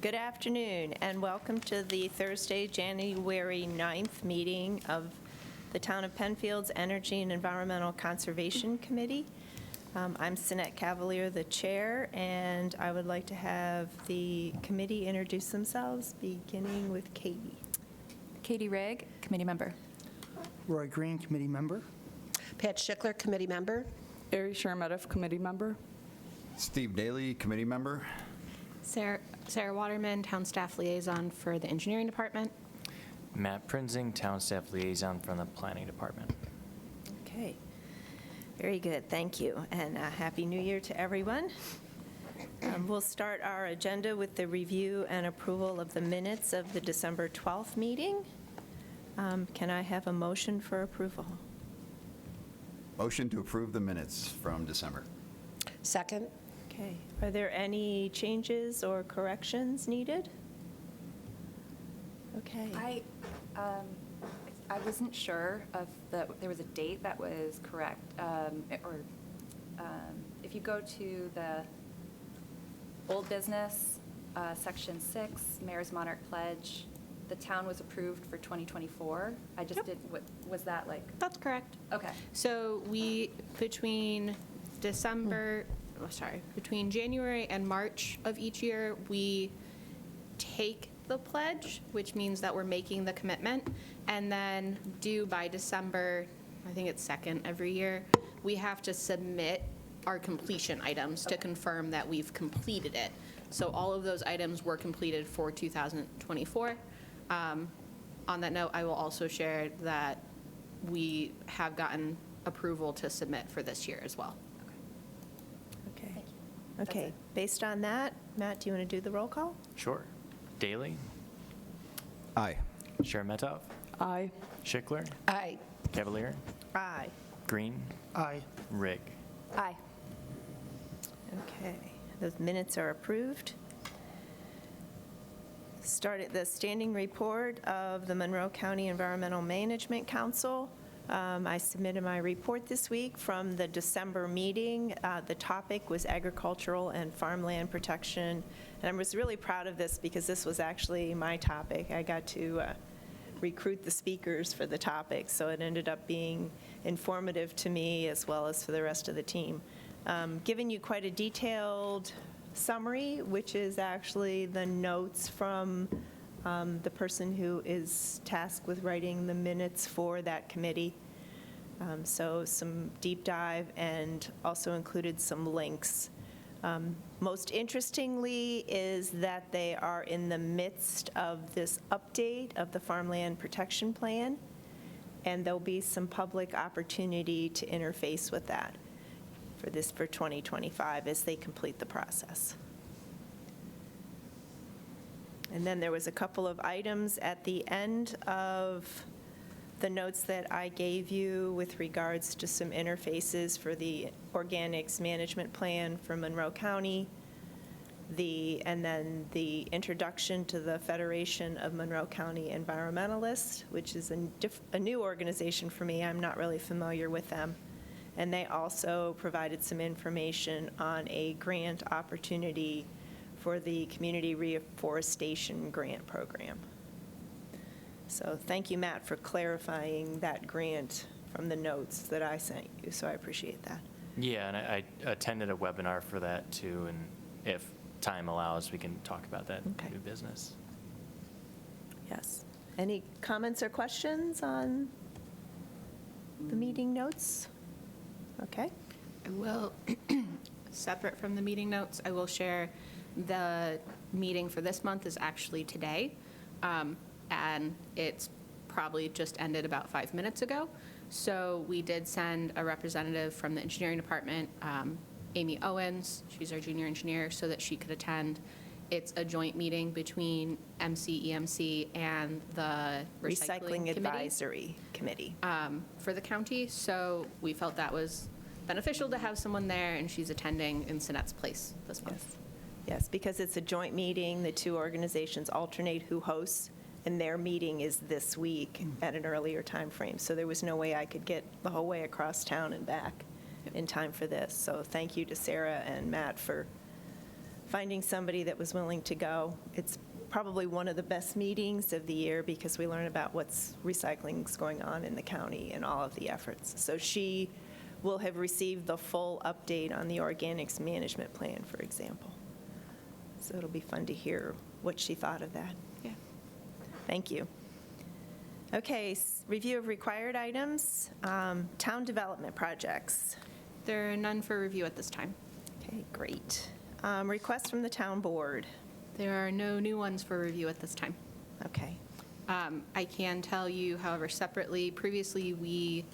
Good afternoon, and welcome to the Thursday, January 9th meeting of the Town of Penfield's Energy and Environmental Conservation Committee. I'm Cynette Cavaliere, the chair, and I would like to have the committee introduce themselves, beginning with Katie. Katie Rygg, committee member. Roy Green, committee member. Pat Schichler, committee member. Cheremeteff, committee member. Steve Daly, committee member. Sarah Waterman, town staff liaison for the engineering department. Matt Prinzing, town staff liaison from the planning department. Okay, very good, thank you, and Happy New Year to everyone. We'll start our agenda with the review and approval of the minutes of the December 12th meeting. Can I have a motion for approval? Motion to approve the minutes from December. Second. Okay, are there any changes or corrections needed? Okay. I wasn't sure of there was a date that was correct, if you go to the old business, section 6, Mayor's Monarch Pledge, the town was approved for 2024. I just Yep. didn't, was that like? That's correct. Okay. So between between January and March of each year, we take the pledge, which means that we're making the commitment, and then due by December, I think it's 2nd every year, we have to submit our completion items to confirm that we've completed it. So all of those items were completed for 2024. On that note, I will also share that we have gotten approval to submit for this year as well. Okay. Thank you. Okay, it. based on that, Matt, do you want to do the roll call? Sure. Daly, Aye. Cheremeteff, Aye. Schichler, Aye. Cavaliere, Aye. Green, Aye. Rygg. Aye. Okay, those minutes are approved. Started the standing report of the Monroe County Environmental Management Council. I submitted my report this week from the December meeting. The topic was agricultural and farmland protection, and I was really proud of this because this was actually my topic. I got to recruit the speakers for the topic, so it ended up being informative to me as well as for the rest of the team. Giving you quite a detailed summary, which is actually the notes from the person who is tasked with writing the minutes for that committee. So some deep dive, and also included some links. Most interestingly is that they are in the midst of this update of the Farmland Protection Plan, and there'll be some public opportunity to interface with that for 2025 as they complete the process. And then there was a couple of items at the end of the notes that I gave you with regards to some interfaces for the organics management plan for Monroe County, and then the introduction to the Federation of Monroe County Environmentalists, which is a new organization for me. I'm not really familiar with them. And they also provided some information on a grant opportunity for the Community Reforestation Grant Program. So thank you, Matt, for clarifying that grant from the notes that I sent you, so I appreciate that. Yeah, and I attended a webinar for that too, and if time allows, we can talk about that Okay. new business. Yes. Any comments or questions on the meeting notes? Okay. I will, separate from the meeting notes, I will share the meeting for this month is actually today, and it's probably just ended about 5 minutes ago. So we did send a representative from the engineering department, Amy Owens, she's our junior engineer, so that she could attend. It's a joint meeting between MCEMC and the Recycling Advisory Committee. For the county, so we felt that was beneficial to have someone there, and she's attending in Cynette's place this month. Yes, because it's a joint meeting, the two organizations alternate who hosts, and their meeting is this week at an earlier time frame. So there was no way I could get the whole way across town and back in time for this. So thank you to Sarah and Matt for finding somebody that was willing to go. It's probably one of the best meetings of the year because we learn about what's recycling's going on in the county and all of the efforts. So she will have received the full update on the organics management plan, for example. So it'll be fun to hear what she thought of that. Yeah. Thank you. Okay, review of required items, town development projects. There are none for review at this time. Okay, great. Request from the town board. There are no new ones for review at this time. Okay. I can tell you, however, separately, previously we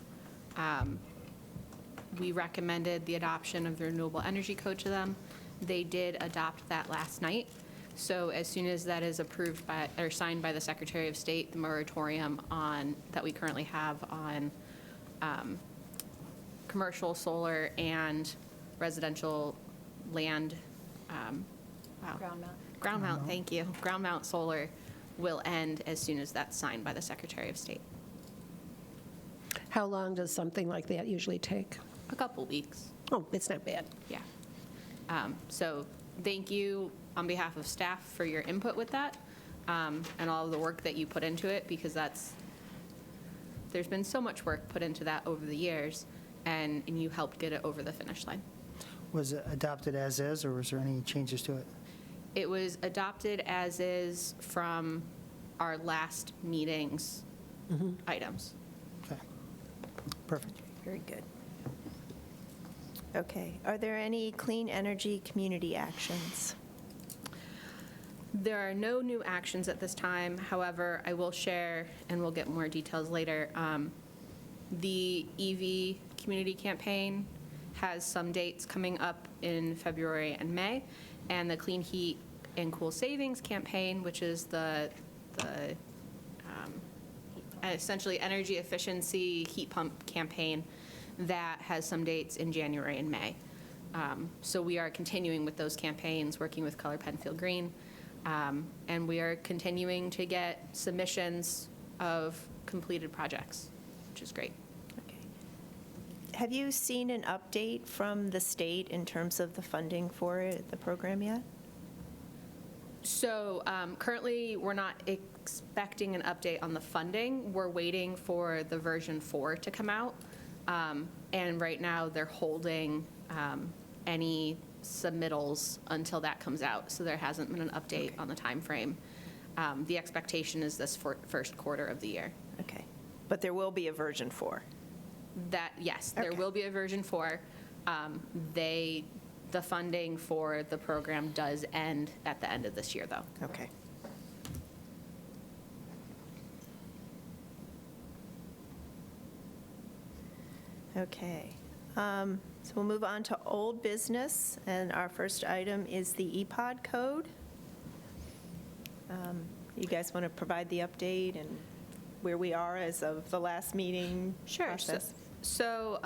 recommended the adoption of the Renewable Energy Code to them. They did adopt that last night. So as soon as that is approved by, or signed by the Secretary of State, the moratorium on, that we currently have on commercial solar and residential land, Ground mount. ground mount, thank you. Ground mount solar will end as soon as that's signed by the Secretary of State. How long does something like that usually take? A couple weeks, Oh, it's not bad. yeah. So thank you on behalf of staff for your input with that and all of the work that you put into it, because there's been so much work put into that over the years, and you helped get it over the finish line. Was it adopted as is, or was there any changes to it? It was adopted as is from our last meeting's items. Okay, perfect. Very good. Okay, are there any clean energy community actions? There are no new actions at this time. However, I will share, and we'll get more details later, the EV community campaign has some dates coming up in February and May, and the Clean Heat and Cool Savings campaign, which is the essentially energy efficiency heat pump campaign, that has some dates in January and May. So we are continuing with those campaigns, working with Color Penfield Green, and we are continuing to get submissions of completed projects, which is great. Okay. Have you seen an update from the state in terms of the funding for the program yet? So currently, we're not expecting an update on the funding. We're waiting for the version 4 to come out. And right now, they're holding any submittals until that comes out. So there hasn't been an update on the timeframe. The expectation is this first quarter of the year. Okay, but there will be a version 4. That, yes, there Okay. will be a version 4. The funding for the program does end at the end of this year, though. Okay. Okay, so we'll move on to old business, and our first item is the EPOD code. You guys want to provide the update and where we are as of the last meeting process? So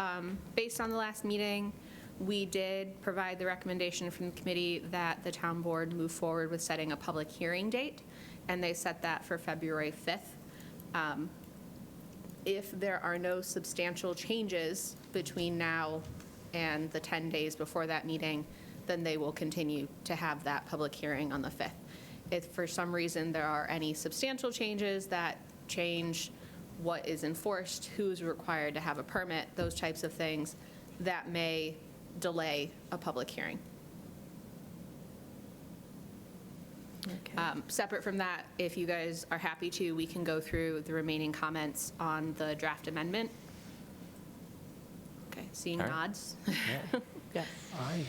based on the last meeting, we did provide the recommendation from the committee that the town board move forward with setting a public hearing date, and they set that for February 5th. If there are no substantial changes between now and the 10 days before that meeting, then they will continue to have that public hearing on the 5th. If for some reason there are any substantial changes that change what is enforced, who's required to have a permit, those types of things, that may delay a public hearing. Okay. Separate from that, if you guys are happy to, we can go through the remaining comments on the draft amendment. Okay, seeing All right. nods. Yeah. Aye.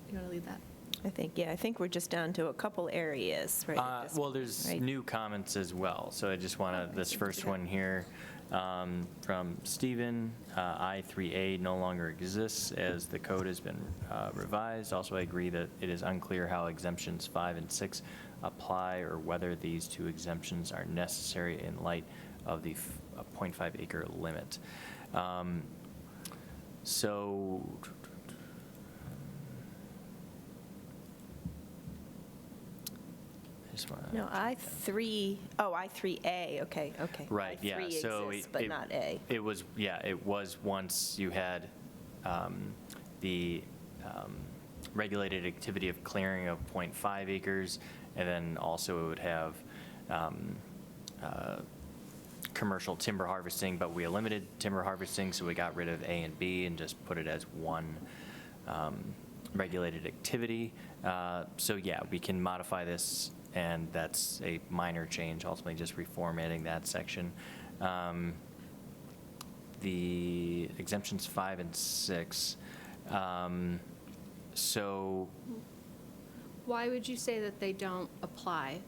You want to lead that? I think we're just down to a couple areas, right? at this Well, point, there's right? new comments as well, so I just want to, this first one here from Stephen, I3A no longer exists as the code has been revised. Also, I agree that it is unclear how exemptions 5 and 6 apply or whether these two exemptions are necessary in light of the 0.5 acre limit. So, I just want to. No, I3A, okay. Right, yeah, I3 so exists, but not A. It was, yeah, it was once you had the regulated activity of clearing of 0.5 acres, and then also it would have commercial timber harvesting, but we eliminated timber harvesting, so we got rid of A and B and just put it as one regulated activity. So yeah, we can modify this, and that's a minor change, ultimately just reformatting that section. The exemptions 5 and 6. So Why would you say that they don't apply?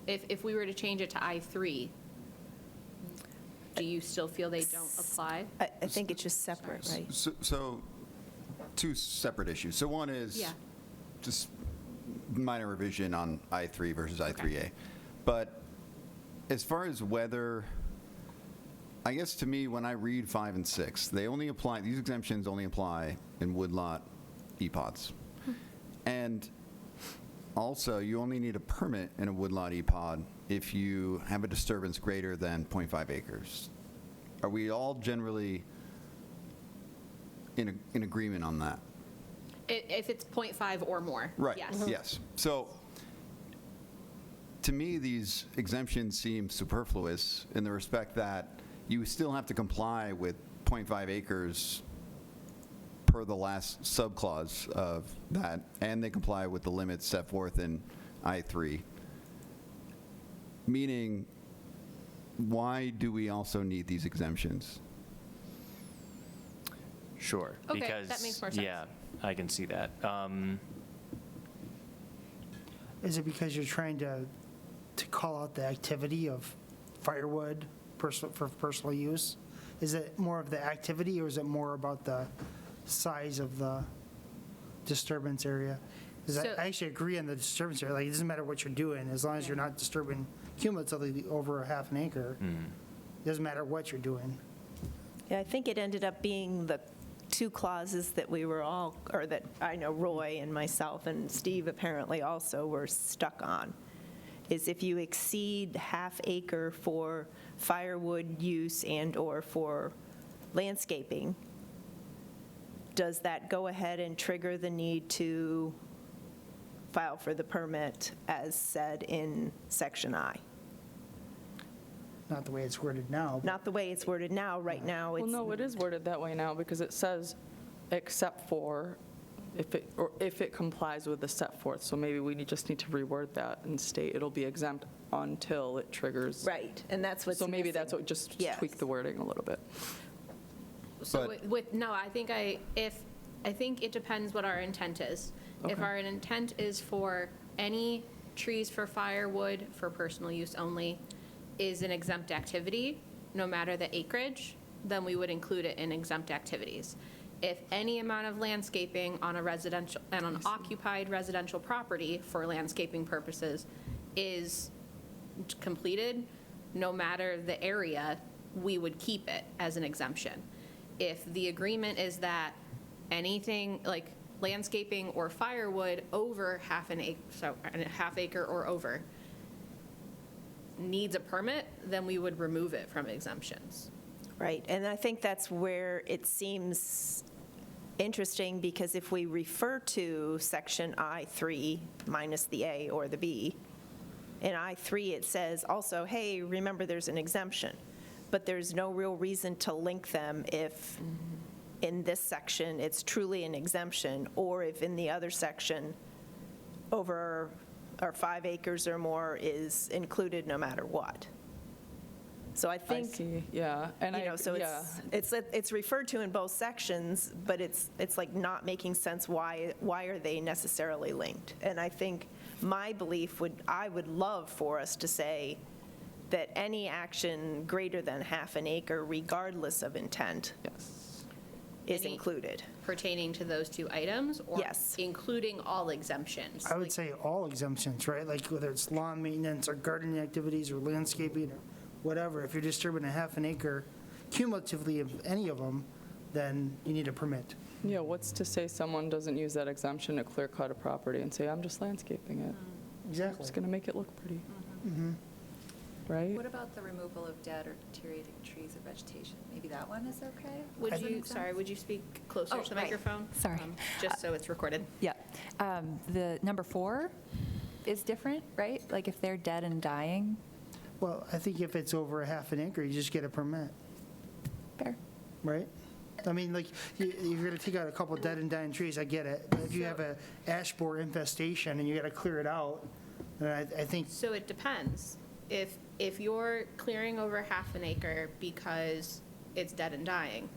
If we were to change it to I3, do you still feel they don't apply? I think it's just separate, right? So two separate issues. So one is Yeah. just minor revision on I3 versus I3A. But as far as whether, I guess to me, when I read 5 and 6, they only apply, these exemptions only apply in woodlot EPODs. And also, you only need a permit in a woodlot EPOD if you have a disturbance greater than 0.5 acres. Are we all generally in agreement on that? If it's 0.5 or more, Right. yes. Yes. So to me, these exemptions seem superfluous in the respect that you still have to comply with 0.5 acres per the last subclause of that, and they comply with the limits set forth in I3. Meaning, why do we also need these exemptions? sure. Okay, Because, that makes more sense. yeah, I can see that. Is it because you're trying to call out the activity of firewood for personal use? Is it more of the activity, or is it more about the size of the disturbance area? Because So- I actually agree on the disturbance area. Like, it doesn't matter what you're doing, as long as you're not disturbing cumulatively over a half an acre. It doesn't matter what you're doing. Yeah, I think it ended up being the two clauses that we were all, or that I know Roy and myself and Steve apparently also were stuck on, is if you exceed half acre for firewood use and/or for landscaping, does that go ahead and trigger the need to file for the permit as said in section I? Not the way it's worded now. but- Not the way it's worded now. Right now, it's. Well, no, it is worded that way now because it says except for if it complies with the set forth. So maybe we just need to reword that and state it'll be exempt until it triggers. Right, and that's what's So maybe that's missing. what, just Yes. tweak the wording a little bit. So But- no, I think it depends what our intent is. If Okay. our intent is for any trees for firewood for personal use only is an exempt activity, no matter the acreage, then we would include it in exempt activities. If any amount of landscaping on a residential, and an occupied residential property for landscaping purposes is completed, no matter the area, we would keep it as an exemption. If the agreement is that anything like landscaping or firewood over half acre or over needs a permit, then we would remove it from exemptions. Right, and I think that's where it seems interesting, because if we refer to section I3 minus the A or the B, in I3 it says also, hey, remember there's an exemption, but there's no real reason to link them if in this section it's truly an exemption, or if in the other section over or 5 acres or more is included no matter what. So I I think, see, yeah. And you know, so yeah. it's referred to in both sections, but it's like not making sense why are they necessarily linked? And I think my belief I would love for us to say that any action greater than half an acre, regardless of intent, Yes. is Any- included. Pertaining to those two items? Yes. Or including all exemptions? I would say all exemptions, right? Like whether it's lawn maintenance or gardening activities or landscaping or whatever. If you're disturbing a half an acre cumulatively of any of them, then you need a permit. Yeah, what's to say someone doesn't use that exemption to clear cut a property and say, I'm just landscaping it. Exactly. It's going to make it look pretty. right? What about the removal of dead or deteriorating trees or vegetation? Maybe that one is okay? Would Does that you, make sorry, sense? would you speak closer Oh, to the right. microphone? Sorry. Just so it's recorded. Yeah. The number 4 is different, right? Like if they're dead and dying? Well, I think if it's over a half an acre, you just get a permit, Fair. right? I mean, like, you're going to take out a couple dead and dying trees, I get it. But if you have a ash borer infestation and you got to clear it out, then I think, So it depends. If you're clearing over half an acre because it's dead and dying,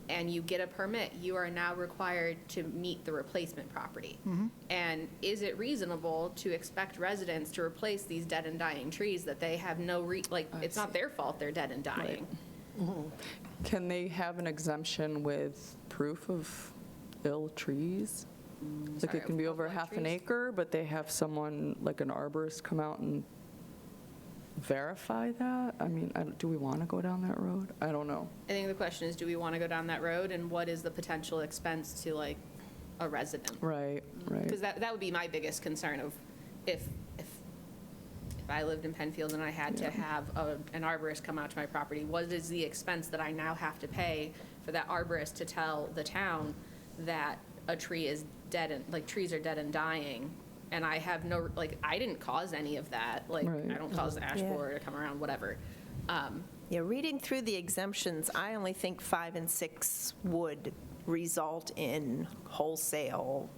and you get a permit, you are now required to meet the replacement property. And is it reasonable to expect residents to replace these dead and dying trees that they have no, it's not their fault they're dead and dying? Can they have an exemption with proof of ill trees? Like Sorry, it can be of over what half an trees? acre, but they have someone, like an arborist, come out and verify that? I mean, do we want to go down that road? I don't know. I think the question is, do we want to go down that road, and what is the potential expense to like a resident? Right, Because right. that would be my biggest concern of if I lived in Penfield and I had to have an arborist come out to my property, what is the expense that I now have to pay for that arborist to tell the town that a tree is dead and, like, trees are dead and dying, and I have no, like, I didn't cause any of that, like, Right. I don't cause the ash Yeah. borer to come around, whatever. Yeah, reading through the exemptions, I only think 5 and 6 would result in wholesale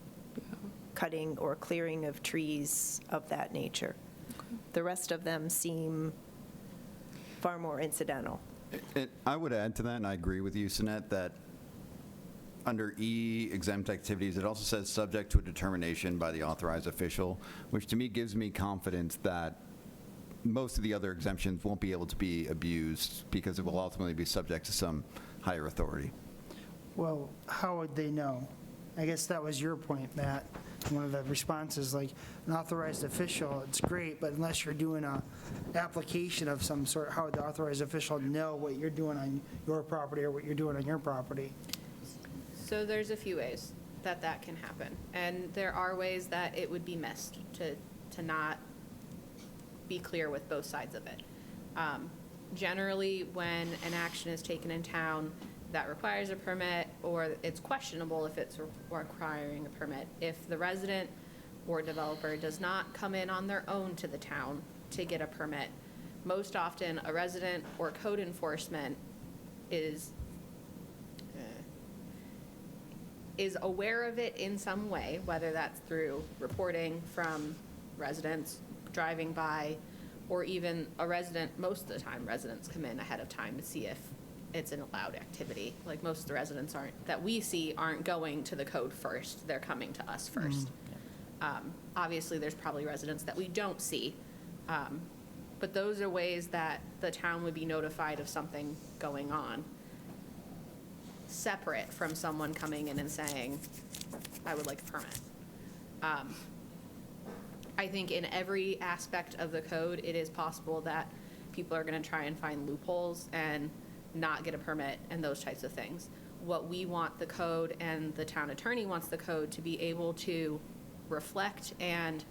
cutting or clearing of trees of that nature. The rest of them seem far more incidental. I would add to that, and I agree with you, Cynette, that under E, exempt activities, it also says subject to a determination by the authorized official, which to me gives me confidence that most of the other exemptions won't be able to be abused because it will ultimately be subject to some higher authority. well, how would they know? I guess that was your point, Matt. One of the responses, like, an authorized official, it's great, but unless you're doing a application of some sort, how would the authorized official know what you're doing on your property or what you're doing on your property? So there's a few ways that that can happen, and there are ways that it would be missed to not be clear with both sides of it. Generally, when an action is taken in town that requires a permit, or it's questionable if it's requiring a permit, if the resident or developer does not come in on their own to the town to get a permit, most often a resident or code enforcement is aware of it in some way, whether that's through reporting from residents driving by, or even a resident, most of the time residents come in ahead of time to see if it's an allowed activity. Like, most of the residents that we see aren't going to the code first, they're coming to us first. Obviously, there's probably residents that we don't see, but those are ways that the town would be notified of something going on, separate from someone coming in and saying, I would like a permit. I think in every aspect of the code, it is possible that people are going to try and find loopholes and not get a permit and those types of things. What we want the code, and the town attorney wants the code to be able to reflect and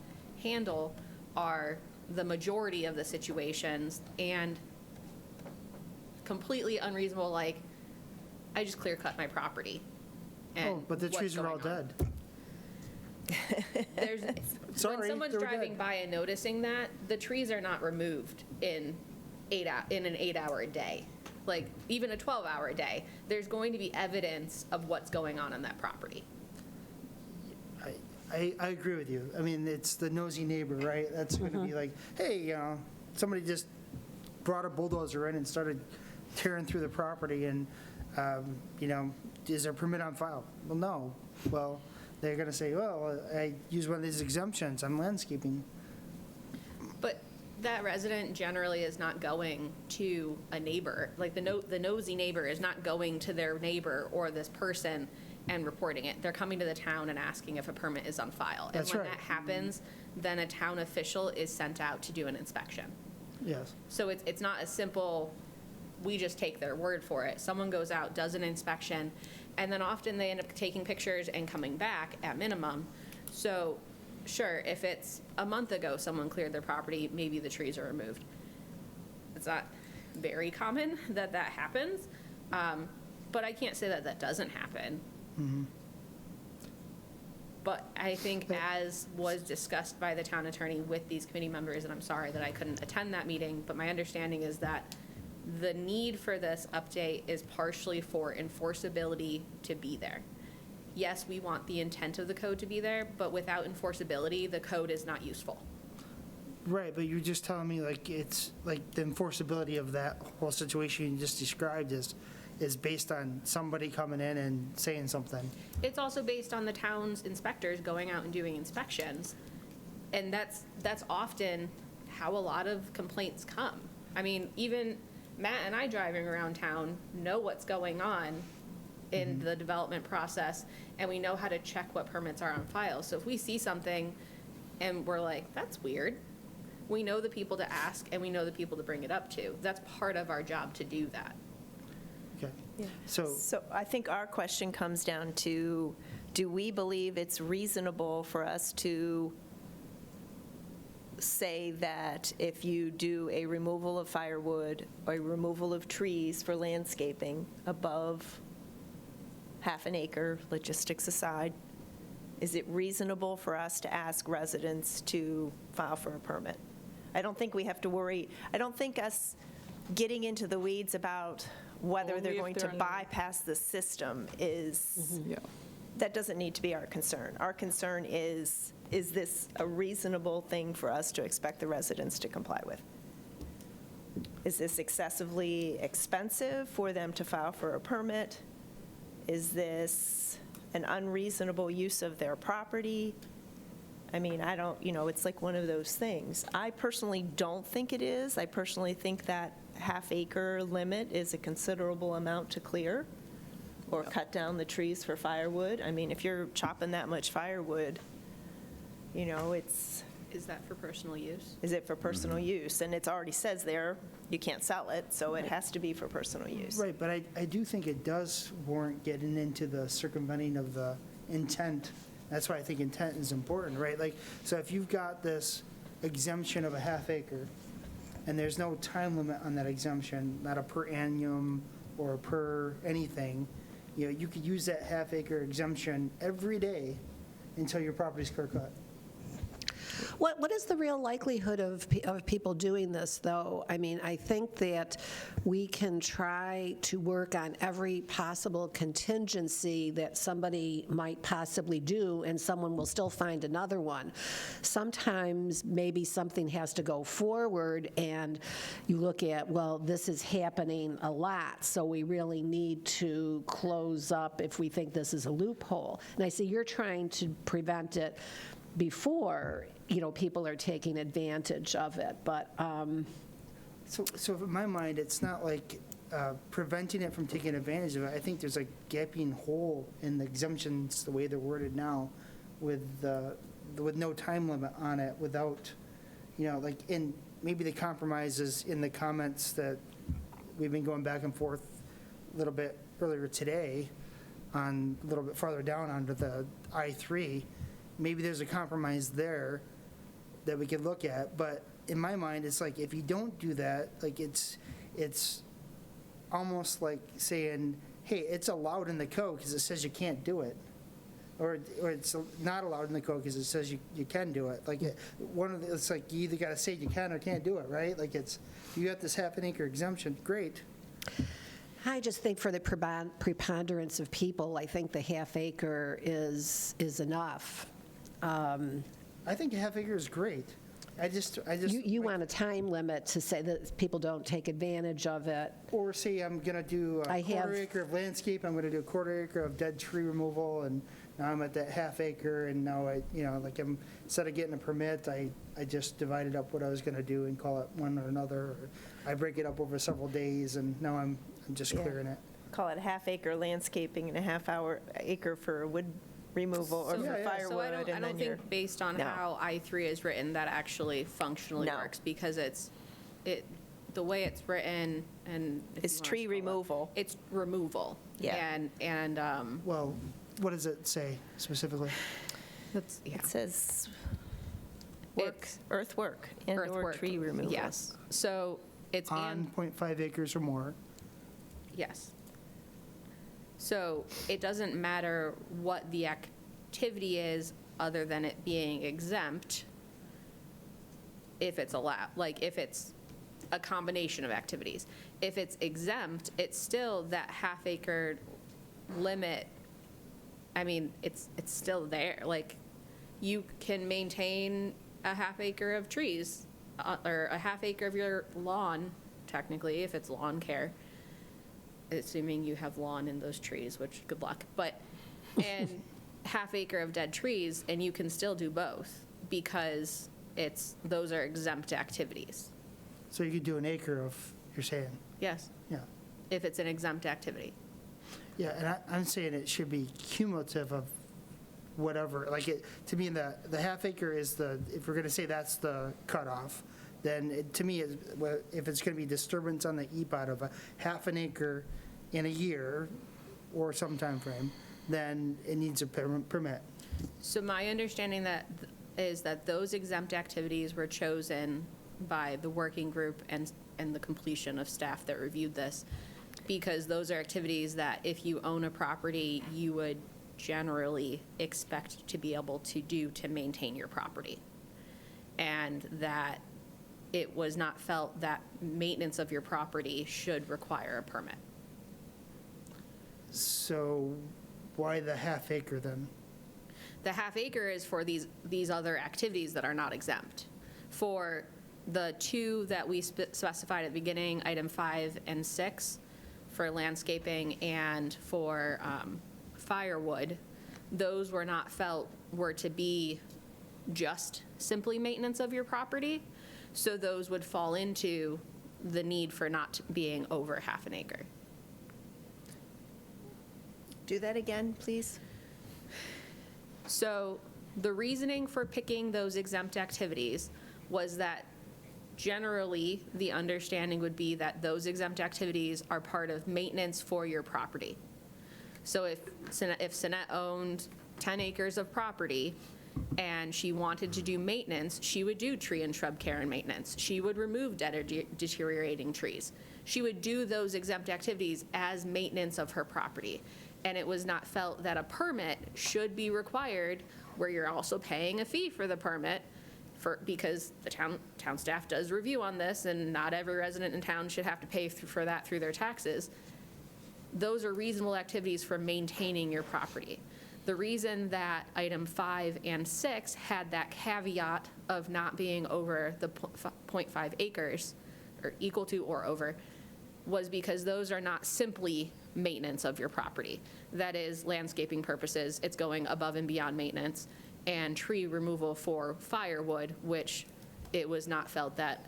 handle, are the majority of the situations, and completely unreasonable, like, I just clear cut my property. And Oh, but the what's trees are all going on. dead. There's, Sorry, when someone's they were driving dead. by and noticing that, the trees are not removed in an 8-hour day. Like, even a 12-hour day, there's going to be evidence of what's going on that property. I agree with you. I mean, it's the nosy neighbor, right? That's going to be like, hey, somebody just brought a bulldozer in and started tearing through the property, and, is there a permit on file? Well, no. Well, they're going to say, well, I use one of these exemptions on landscaping. But that resident generally is not going to a neighbor. Like, the nosy neighbor is not going to their neighbor or this person and reporting it. They're coming to the town and asking if a permit is on file. That's And when right. that happens, then a town official is sent out to do an inspection. Yes. So it's not a simple, we just take their word for it. Someone goes out, does an inspection, and then often they end up taking pictures and coming back at minimum. So sure, if it's a month ago someone cleared their property, maybe the trees are removed. It's not very common that that happens, but I can't say that that doesn't happen. But I think as was discussed by the town attorney with these committee members, and I'm sorry that I couldn't attend that meeting, but my understanding is that the need for this update is partially for enforceability to be there. Yes, we want the intent of the code to be there, but without enforceability, the code is not useful. Right, but you're just telling me like it's like the enforceability of that whole situation you just described is based on somebody coming in and saying something. It's also based on the town's inspectors going out and doing inspections. And that's often how a lot of complaints come. I mean, even Matt and I driving around town know what's going on in the development process, and we know how to check what permits are on file. So if we see something and we're like, that's weird, we know the people to ask and we know the people to bring it up to. That's part of our job to do that. Okay. So, I think our question comes down to, do we believe it's reasonable for us to say that if you do a removal of firewood or a removal of trees for landscaping above half an acre, logistics aside, is it reasonable for us to ask residents to file for a permit? I don't think we have to worry. I don't think us getting into the weeds about whether Only they're if going to they're in- bypass the system is, Yeah. that doesn't need to be our concern. Our concern is this a reasonable thing for us to expect the residents to comply with? Is this excessively expensive for them to file for a permit? Is this an unreasonable use of their property? I mean, I don't, it's like one of those things. I personally don't think it is. I personally think that half-acre limit is a considerable amount to clear or cut down the trees for firewood. I mean, if you're chopping that much firewood, it's, Is that for personal use? is it for personal use? And it already says there, you can't sell it, so it has to be for personal use. right, but I do think it does warrant getting into the circumventing of the intent. That's why I think intent is important, right? Like, so if you've got this exemption of a half acre, and there's no time limit on that exemption, not a per annum or a per anything, you could use that half acre exemption every day until your property's clear cut. What is the real likelihood of people doing this, though? I mean, I think that we can try to work on every possible contingency that somebody might possibly do, and someone will still find another one. Sometimes maybe something has to go forward, and you look at, well, this is happening a lot, so we really need to close up if we think this is a loophole. And I see you're trying to prevent it before, people are taking advantage of it, but, So in my mind, it's not like preventing it from taking advantage of it. I think there's a gaping hole in the exemptions, the way they're worded now, with no time limit on it, without, and maybe the compromises in the comments that we've been going back and forth a little bit earlier today, on a little bit farther down under the I3, maybe there's a compromise there that we could look at, but in my mind, it's like, if you don't do that, like, it's almost like saying, hey, it's allowed in the code because it says you can't do it, or it's not allowed in the code because it says you can do it. Like, it's like, you either got to say you can or can't do it, right? Like, you got this half an acre exemption, great. I just think for the preponderance of people, I think the half acre is enough. I think a half acre is great. I just. You want a time limit to say that people don't take advantage of it. Or say I'm going to do a quarter acre of landscape, I'm going to do a quarter acre of dead tree removal, and now I'm at that half acre, and now instead of getting a permit, I just divided up what I was going to do and call it one or another. Or I break it up over several days, and now I'm just clearing it. Call it a half-acre landscaping and a half-acre for wood removal or So- for yeah. firewood. So I don't and then you're- think based on No. how I3 is written, that actually functionally No. works, because the way it's written, and. if It's you wanna tree scroll up, removal. It's removal. Yeah. And, Well, what does it say specifically? yeah. It says work, earthwork, and/or Earthwork, tree removal. Yes. So It's on and, 0.5 acres or more. yes. So it doesn't matter what the activity is, other than it being exempt, if it's allowed, like if it's a combination of activities. If it's exempt, it's still that half-acre limit. I mean, it's still there. Like, you can maintain a half acre of trees, or a half acre of your lawn, technically, if it's lawn care, assuming you have lawn in those trees, which, good luck. But, and half acre of dead trees, and you can still do both, because those are exempt activities. So you could do an acre of, you're saying? Yes, Yeah. if it's an exempt activity. Yeah, and I'm saying it should be cumulative of whatever, like to me, the half acre is if we're going to say that's the cutoff, then to me, if it's going to be disturbance on the EPOD of a half an acre in a year or some time frame, then it needs a permit. So my understanding is that those exempt activities were chosen by the working group and the completion of staff that reviewed this, because those are activities that if you own a property, you would generally expect to be able to do to maintain your property. And that it was not felt that maintenance of your property should require a permit. So why the half acre then? The half acre is for these other activities that are not exempt. For the two that we specified at the beginning, item 5 and 6, for landscaping and for firewood, those were not felt were to be just simply maintenance of your property. So those would fall into the need for not being over half an acre. Do that again, please. So the reasoning for picking those exempt activities was that generally the understanding would be that those exempt activities are part of maintenance for your property. So if Cynette owned 10 acres of property and she wanted to do maintenance, she would do tree and shrub care and maintenance. She would remove dead or deteriorating trees. She would do those exempt activities as maintenance of her property. And it was not felt that a permit should be required where you're also paying a fee for the permit because the town staff does review on this, and not every resident in town should have to pay for that through their taxes. Those are reasonable activities for maintaining your property. The reason that item 5 and 6 had that caveat of not being over the 0.5 acres, or equal to or over, was because those are not simply maintenance of your property. That is landscaping purposes. It's going above and beyond maintenance, and tree removal for firewood, which it was not felt that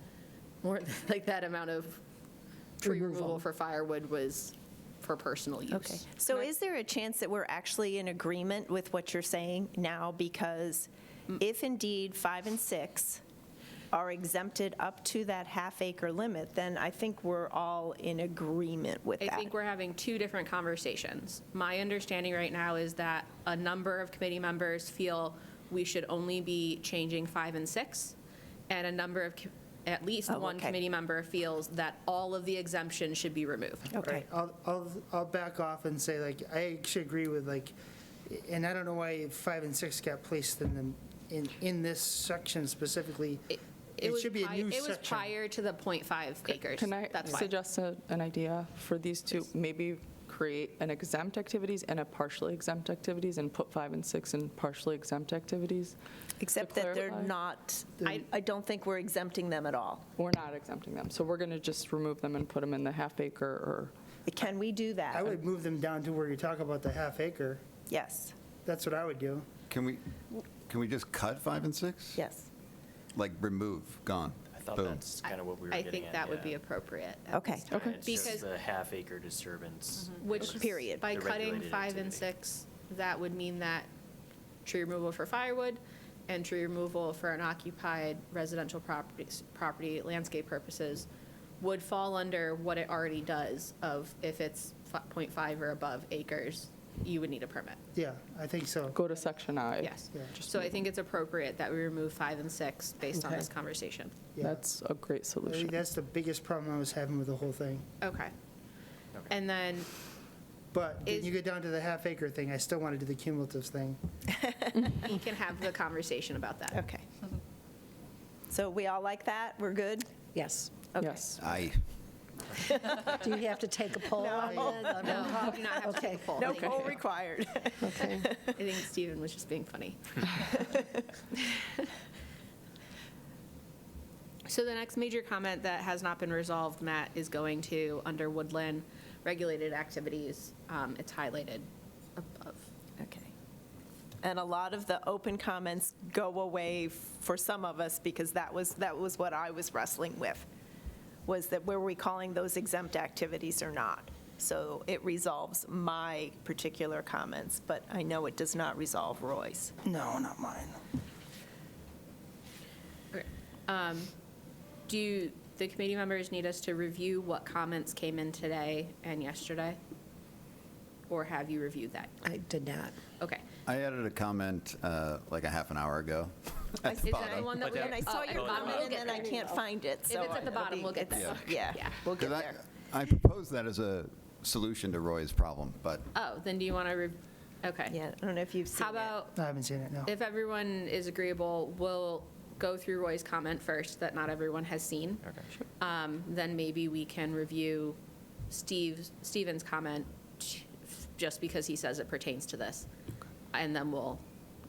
more like that amount of tree removal for firewood was for personal use. Okay. So is there a chance that we're actually in agreement with what you're saying now? Because if indeed 5 and 6 are exempted up to that half-acre limit, then I think we're all in agreement with that. I think we're having two different conversations. My understanding right now is that a number of committee members feel we should only be changing 5 and 6, and a number of, at least one okay. committee member feels that all of the exemptions should be removed. Okay. Right. I'll back off and say, like, I actually agree with, like, and I don't know why 5 and 6 got placed in this section specifically. It should be a new section. It was prior to the 0.5 acres. Can I That's why. suggest an idea for these two? Maybe create an exempt activities and a partially exempt activities, and put 5 and 6 in partially exempt activities? Except to that they're clarify? not, I don't think we're exempting them at all. We're not exempting them, so we're going to just remove them and put them in the half acre or, Can we do that? I would move them down to where you talk about the half acre. Yes, That's what I would do. Can we just cut 5 and 6? yes. Like remove, gone. I thought Boom. that's kind of what we were I getting think at, that would yeah. be appropriate. at Okay. this time. Okay. It's just Because the half-acre disturbance. Which, Period. by The cutting regulated 5 and activity. 6, that would mean that tree removal for firewood and tree removal for unoccupied residential property, landscape purposes, would fall under what it already does of if it's 0.5 or above acres, you would need a permit. Yeah, I think so. Go to section I. Yes. Yeah. So I think it's appropriate that we remove 5 and 6 based on Okay. this conversation. Yeah. That's a great I solution. think that's the biggest problem I was having with the whole thing. Okay. And then, But when Is- you get down to the half acre thing, I still want to do the cumulative thing. we can have the conversation about that. Okay. So we all like that? We're good? Yes. Okay. Yes. Do you have to take a poll on that? No, you do not have to Okay. take a poll. No Thank you. poll required. Okay. I think Stephen was just being funny. So the next major comment that has not been resolved, Matt, is going to, under woodland regulated activities. It's highlighted above. Okay. And a lot of the open comments go away for some of us because that was what I was wrestling with, was that were we calling those exempt activities or not? So it resolves my particular comments, but I know it does not resolve Roy's. No, not mine. Do the committee members need us to review what comments came in today and yesterday? Or have you reviewed that? I did not. Okay. I added a comment like a half an hour ago. Is that the one that we? And I saw at the your bottom? comment We'll and get then I there. can't find it, If so. it's at the it'll bottom, be- we'll get there. it's- Yeah, Yeah. we'll get Because there. I proposed that as a solution to Roy's problem, but Oh, then do you want to, okay. Yeah, I don't know if you've seen How it. about, I haven't seen it, no. if everyone is agreeable, we'll go through Roy's comment first that not everyone has seen. Okay, sure. Then maybe we can review Stephen's comment just because he says it pertains to this. And then we'll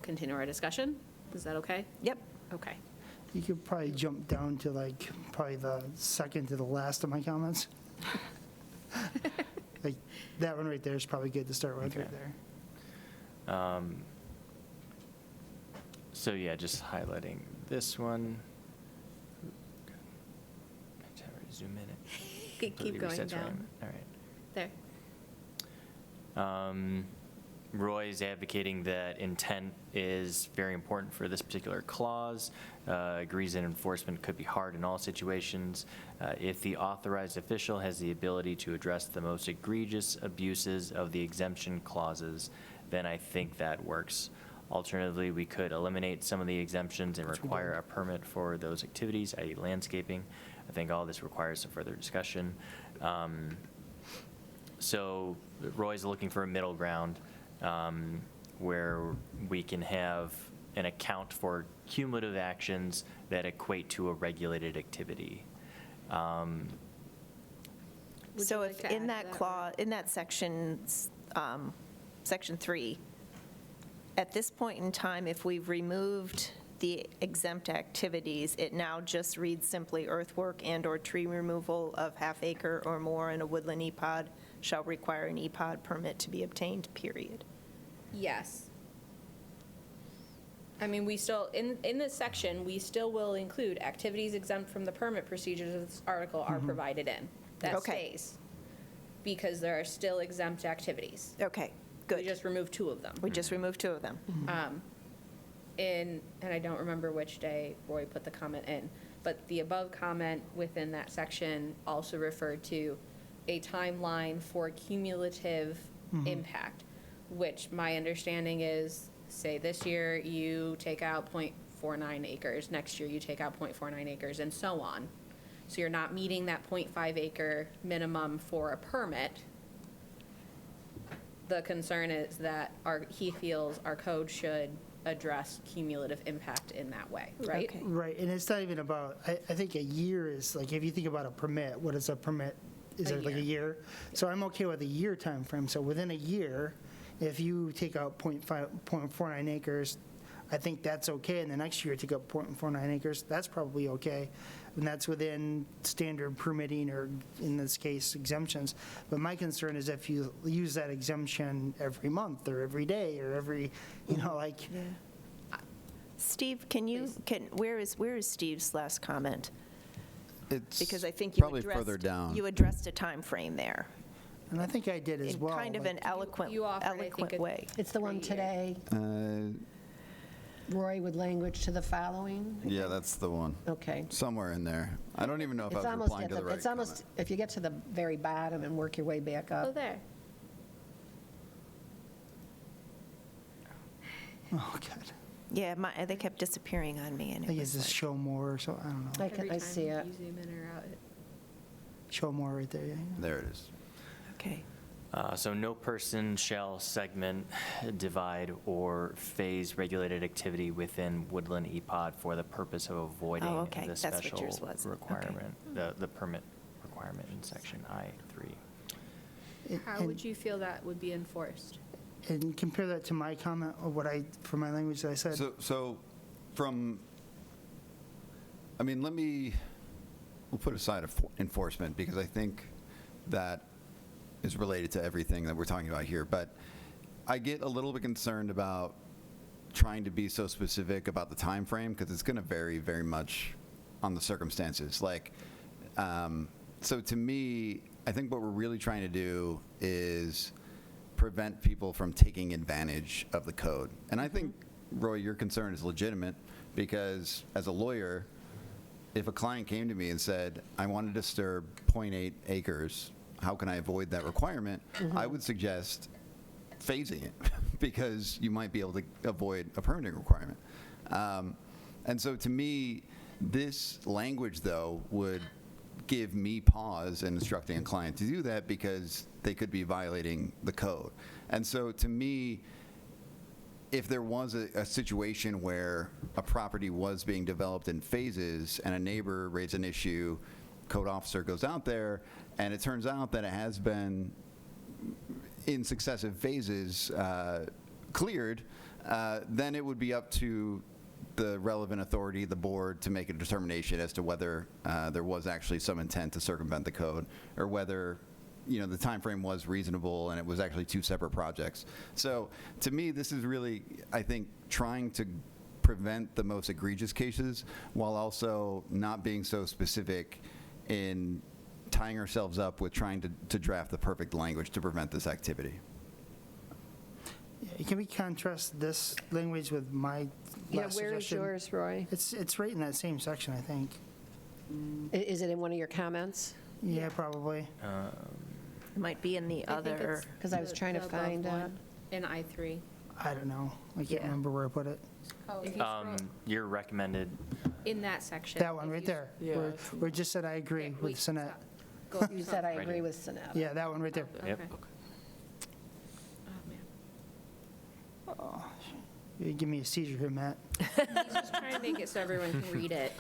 continue our discussion. Is that okay? Yep. Okay. You could probably jump down to like, probably the second to the last of my comments. Like, that one right there is probably good to start with right Okay. there. So yeah, just highlighting this one. Have to zoom in it. Keep Completely going resets where down. I'm- All right. There. Roy's advocating that intent is very important for this particular clause, agrees that enforcement could be hard in all situations. If the authorized official has the ability to address the most egregious abuses of the exemption clauses, then I think that works. Alternatively, we could eliminate some of the exemptions and require a permit for those activities, i.e. landscaping. I think all this requires some further discussion. So Roy's looking for a middle ground where we can have an account for cumulative actions that equate to a regulated activity. Would you So like if to in add that to that, clause, in that section, section 3, at this point in time, if we've removed the exempt activities, it now just reads simply earthwork and/or tree removal of half acre or more in a woodland EPOD shall require an EPOD permit to be obtained, period. Yes. I mean, we still, in this section, we still will include activities exempt from the permit procedures of this article are provided in. That Okay. stays. Because there are still exempt activities. Okay, We good. just removed 2 of them. We just removed 2 of them. And I don't remember which day Roy put the comment in, but the above comment within that section also referred to a timeline for cumulative impact, which my understanding is, say this year you take out .49 acres, next year you take out .49 acres, and so on. So you're not meeting that .5 acre minimum for a permit. The concern is that he feels our code should address cumulative impact in that way, right? Okay. Right, and it's not even about, I think a year is, like, if you think about a permit, what is a permit? Is A it like a year? So I'm okay with a year time frame. So within a year, if you take out .49 acres, I think that's okay, and the next year take up .49 acres, that's probably okay. And that's within standard permitting, or in this case, exemptions. But my concern is if you use that exemption every month, or every day, or every, like, Steve, where is Steve's last comment? it's Because I think you probably addressed. further down. You addressed a time frame there and I think I did as in well. kind of like- an eloquent, You offered, I think, eloquent way. It's the one 3 years. today, Roy, with language to the following? Yeah, that's the one. Okay. Somewhere in there. I don't even know if I It's was almost replying at to the right it's almost, comment. if you get to the very bottom and work your way back Oh, up. there. Oh, God. Yeah, they kept disappearing on me, and I it guess was it's like, show more, or so, I don't know. I see it. zoom in or out, Show more right there, yeah. There it is. okay. So no person shall segment, divide, or phase regulated activity within woodland EPOD for the purpose of avoiding Oh, okay. the That's what special yours was. Okay. requirement, the permit requirement in section I3. How would you feel that would be enforced? And compare that to my comment, or for my language that I said. So from, we'll put aside enforcement, because I think that is related to everything that we're talking about here. But I get a little bit concerned about trying to be so specific about the time frame, because it's going to vary very much on the circumstances. So to me, I think what we're really trying to do is prevent people from taking advantage of the code. And I think, Roy, your concern is legitimate, because as a lawyer, if a client came to me and said, I want to disturb 0.8 acres, how can I avoid that requirement? I would suggest phasing it, because you might be able to avoid a permitting requirement. And so to me, this language, though, would give me pause in instructing a client to do that, because they could be violating the code. And so to me, if there was a situation where a property was being developed in phases and a neighbor raised an issue, code officer goes out there, and it turns out that it has been in successive phases cleared, then it would be up to the relevant authority, the board, to make a determination as to whether there was actually some intent to circumvent the code, or whether the time frame was reasonable and it was actually two separate projects. So to me, this is really, I think, trying to prevent the most egregious cases while also not being so specific in tying ourselves up with trying to draft the perfect language to prevent this activity. Yeah, can we contrast this language with my Yeah, last where is suggestion? yours, Roy? It's right in that same section, I think. Is it in one of your comments? Yeah, probably. It might be in the I think other, it's Because I was trying to the above find out. one in I3. I don't know. I can't Yeah. remember where I put it. If you scroll Your recommended, in that section. That one if right you there. Yeah, Where it's- where it just said I agree Okay, with Cynette. go up You top. said I Right agree here. with Cynette. Yeah, that one right there. Yep. Okay. Oh, man. You give me a seizure here, Matt. He's just trying to make it so everyone can read it.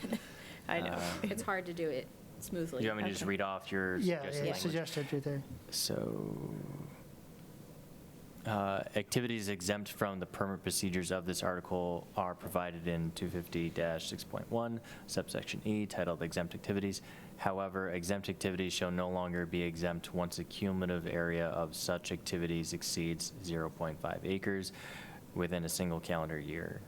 I know. It's hard to do it smoothly. you want me to just read off your Yeah, suggested yeah, language? suggested right there. So, activities exempt from the permit procedures of this article are provided in 250-6.1, subsection E, titled Exempt Activities. However, exempt activities shall no longer be exempt once the cumulative area of such activities exceeds 0.5 acres within a single calendar year.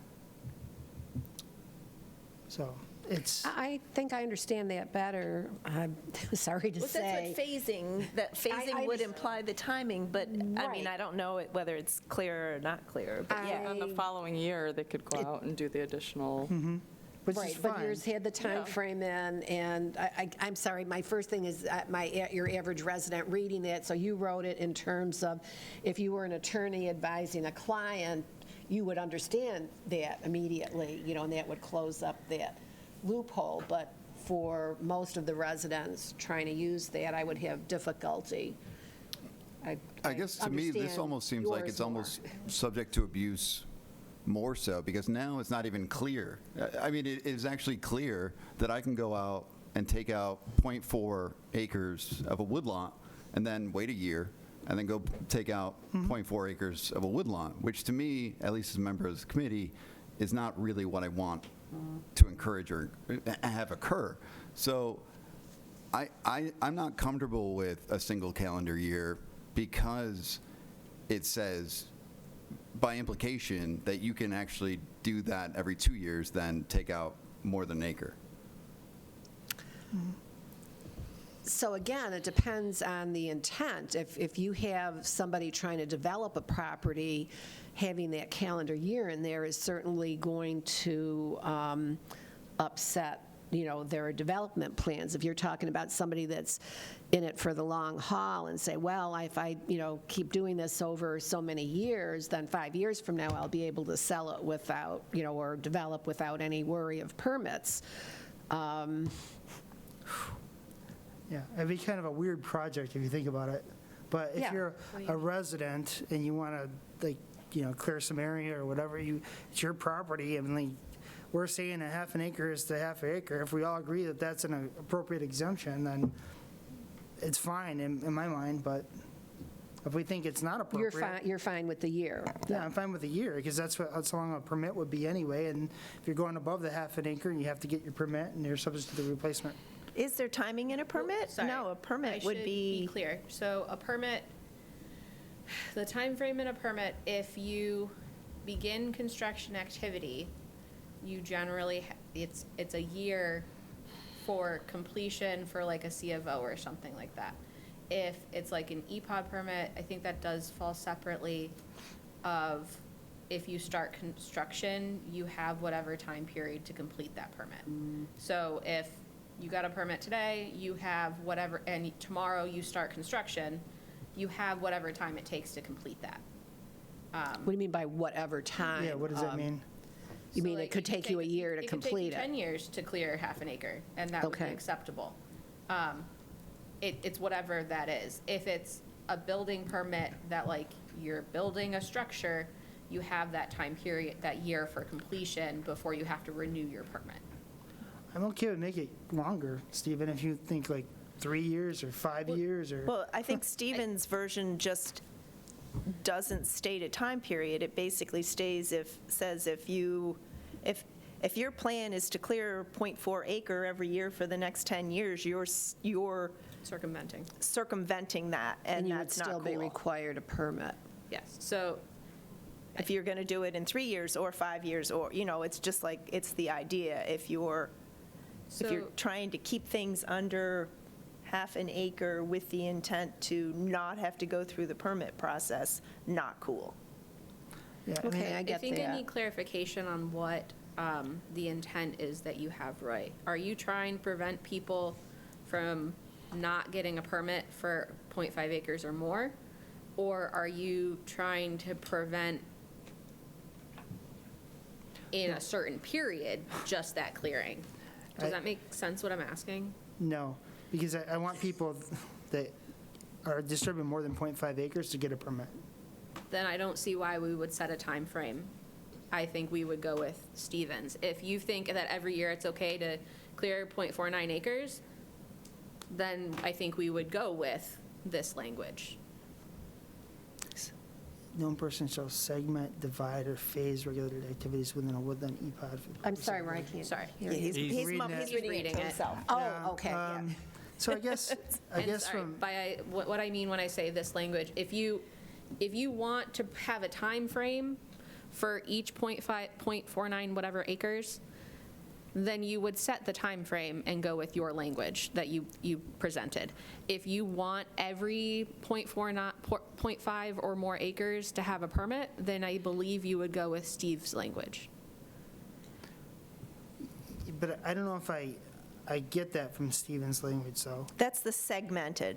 So it's, I think I understand that better. I'm sorry to Well, say. that's what phasing, that I phasing would just- imply the timing, but, I mean, Right. I don't know whether it's clear or not clear, but yeah. And the following year, they could go out and do the additional. which is Right, but fine. yours had the time frame in, and I'm sorry, my first thing is your average resident reading it, so you wrote it in terms of, if you were an attorney advising a client, you would understand that immediately, and that would close up that loophole, but for most of the residents trying to use that, I would have difficulty. I guess to me, this understand almost seems like yours it's more. almost subject to abuse more so, because now it's not even clear. I mean, it is actually clear that I can go out and take out 0.4 acres of a woodlot and then wait a year and then go take out 0.4 acres of a woodlot, which to me, at least as a member of the committee, is not really what I want to encourage or have occur. So I'm not comfortable with a single calendar year, because it says by implication that you can actually do that every 2 years, then take out more than an acre. So again, it depends on the intent. If you have somebody trying to develop a property, having that calendar year in there is certainly going to upset, there are development plans. If you're talking about somebody that's in it for the long haul and say, well, if I, keep doing this over so many years, then 5 years from now, I'll be able to sell it without, or develop without any worry of permits. Yeah, it'd be kind of a weird project if you think about it. But if Yeah. you're a resident and you want to, clear some area or whatever, it's your property. I mean, we're saying a half an acre is the half acre. If we all agree that that's an appropriate exemption, then it's fine in my mind. But if we think it's not appropriate. You're fine with the year. Yeah, I'm fine with a year, because that's how long a permit would be anyway. And if you're going above the half an acre, you have to get your permit, and you're subject to the replacement. Is there timing in a permit? Sorry. No, a permit would I should be. clear. So a permit, the time frame in a permit, if you begin construction activity, you generally, it's a year for completion for like a C of O or something like that. If it's like an EPOD permit, I think that does fall separately of if you start construction, you have whatever time period to complete that permit. So if you got a permit today, you have whatever, and tomorrow you start construction, you have whatever time it takes to complete that. What do you mean by whatever time? Yeah, what does that mean? You So, mean like, it could take you a year to complete It could take you 10 it? years to clear half an acre, and that would be Okay. acceptable. It's whatever that is. If it's a building permit that, like, you're building a structure, you have that time period, that year for completion before you have to renew your permit. I'm okay with make it longer, Stephen, if you think like 3 years or 5 years or. Well, I think Stephen's version just doesn't state a time period. It basically says if your plan is to clear .4 acre every year for the next 10 years, you're Circumventing. circumventing that, and you would that's not still be cool. required a permit. Yes, so If you're going to do it in 3 years or 5 years, or, it's just like, it's the idea. If you're trying to keep things under half an acre with the intent to not have to go through the permit process, not cool. Yeah, I mean, Okay, I I get think I that. need clarification on what the intent is that you have right. Are you trying to prevent people from not getting a permit for .5 acres or more? Or are you trying to prevent in a certain period just that clearing? Does that make sense what I'm asking? No, because I want people that are disturbing more than .5 acres to get a permit. Then I don't see why we would set a time frame. I think we would go with Stevens. If you think that every year it's okay to clear .49 acres, then I think we would go with this language. No person shall segment, divide, or phase regulated activities within a woodland EPOD. I'm sorry, Maria, I can't. Sorry. hear you. He's reading it. reading it to himself. Oh, Yeah, okay, yeah. So I guess And sorry, from, what I mean when I say this language, if you want to have a time frame for each .49 whatever acres, then you would set the time frame and go with your language that you presented. If you want every .5 or more acres to have a permit, then I believe you would go with Steve's language. but I don't know if I get that from Stephen's language, so. That's the segmented.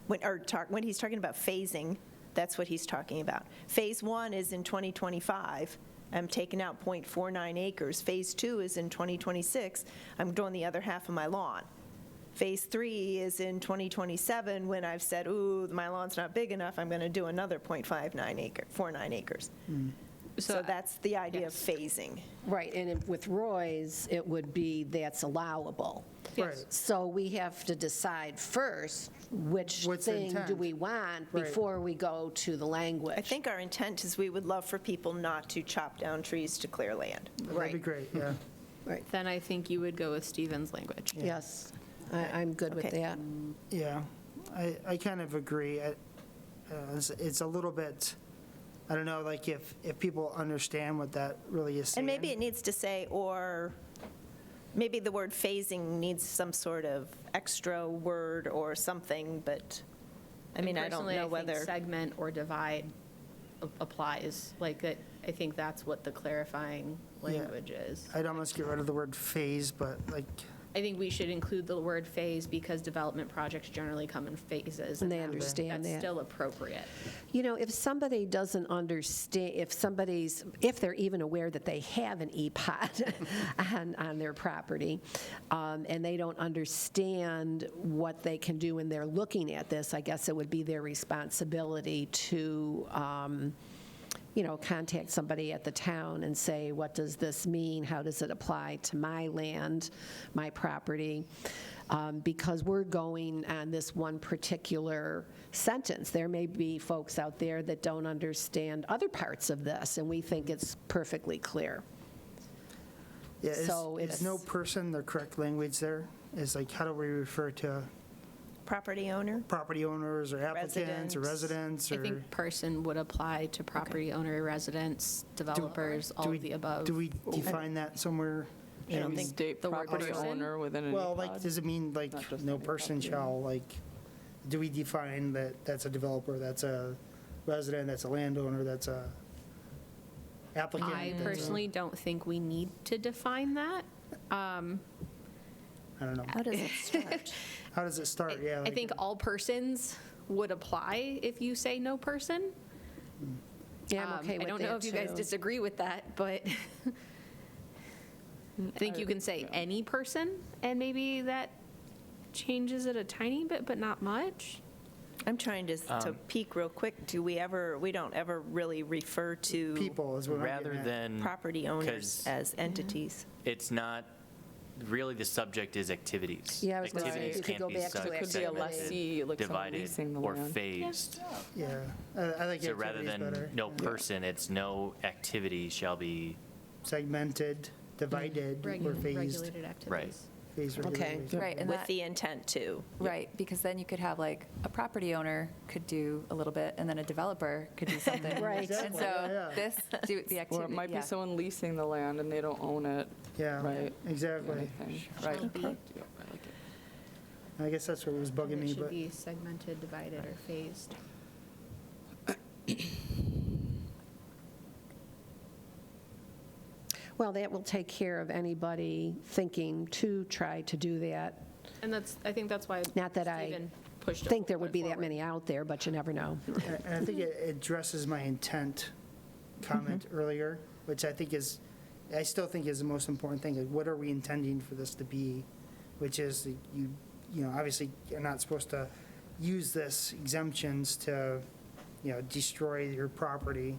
When he's talking about phasing, that's what he's talking about. Phase 1 is in 2025. I'm taking out .49 acres. Phase 2 is in 2026. I'm doing the other half of my lawn. Phase 3 is in 2027, when I've said, ooh, my lawn's not big enough, I'm going to do another .49 acres. So that's the idea of phasing. Right, and with Roy's, it would be that's allowable. Right. So we have to decide first which What's the thing do intent? we want Right. before we go to the language. I think our intent is we would love for people not to chop down trees to clear land. That'd be Right. great, yeah. Right, Then I think you would go with Stephen's language. yes, I'm good with Okay. that. Yeah, I kind of agree. It's a little bit, I don't know, like if people understand what that really is saying. And maybe it needs to say, or maybe the word phasing needs some sort of extra word or something, but, I mean, I don't Personally, know I think whether. segment or divide applies. Like, I think that's what the clarifying language is. I'd almost get rid of the word phase, but like, I think we should include the word phase because development projects generally come in phases. And they understand That's that. still appropriate. You know, if somebody doesn't understand, if they're even aware that they have an E-Pod on their property, and they don't understand what they can do when they're looking at this, I guess it would be their responsibility to, contact somebody at the town and say, what does this mean? How does it apply to my land, my property? Because we're going on this one particular sentence. There may be folks out there that don't understand other parts of this, and we think it's perfectly clear. Yeah, So is it's- no person the correct language there? Is like, how do we refer to Property owner? property owners or applicants or residents? I Or think person would apply to property owner, residents, developers, all do we- of the above. Do we define that somewhere? I don't in- think State the word property person? owner within an Well, like, E-Pod. does it mean like Not just no any person property. shall, like, do we define that that's a developer, that's a resident, that's a landowner, that's a applicant? I that's a- personally don't think we need to define that. I don't know. How does it start? How does it start? Yeah. I like- think all persons would apply if you say no person. Yeah, I'm okay with I don't know that, if you guys too. disagree with that, but I think you can say any person, and maybe that changes it a tiny bit, but not much. I'm trying to peek real quick. We don't ever really refer to People is what I'm Rather getting at. than. property owners 'cause as entities. It's not, really the subject is activities. Yeah, I was gonna say, Activities you could can't go be back to sub- It could be a activity. lessee, like someone divided leasing the or land. phased. Yeah, I like So rather activities than better. no person, it's no activity shall be, Segmented, divided, or phased. Regulated activities. Phased Okay. regulated. right, and With that, the intent to. right, because then you could have like a property owner could do a little bit, and then a developer could do something. Right. And Exactly, yeah, so yeah. this do the activity. Or it might be yeah. someone leasing the land and they don't own it. Yeah, Right. exactly. Anything. Right. Shall be. Yep, I like it. I guess that's what was And bugging it me, should but be segmented, divided, or phased. Well, that will take care of anybody thinking to try to do that. And I think that's why Not that I Stephen pushed it. Think there would be that forward. many out there, but you never know. and I think it addresses my intent comment earlier, which I still think is the most important thing. Like, what are we intending for this to be? Which is, obviously, you're not supposed to use this exemptions to, destroy your property.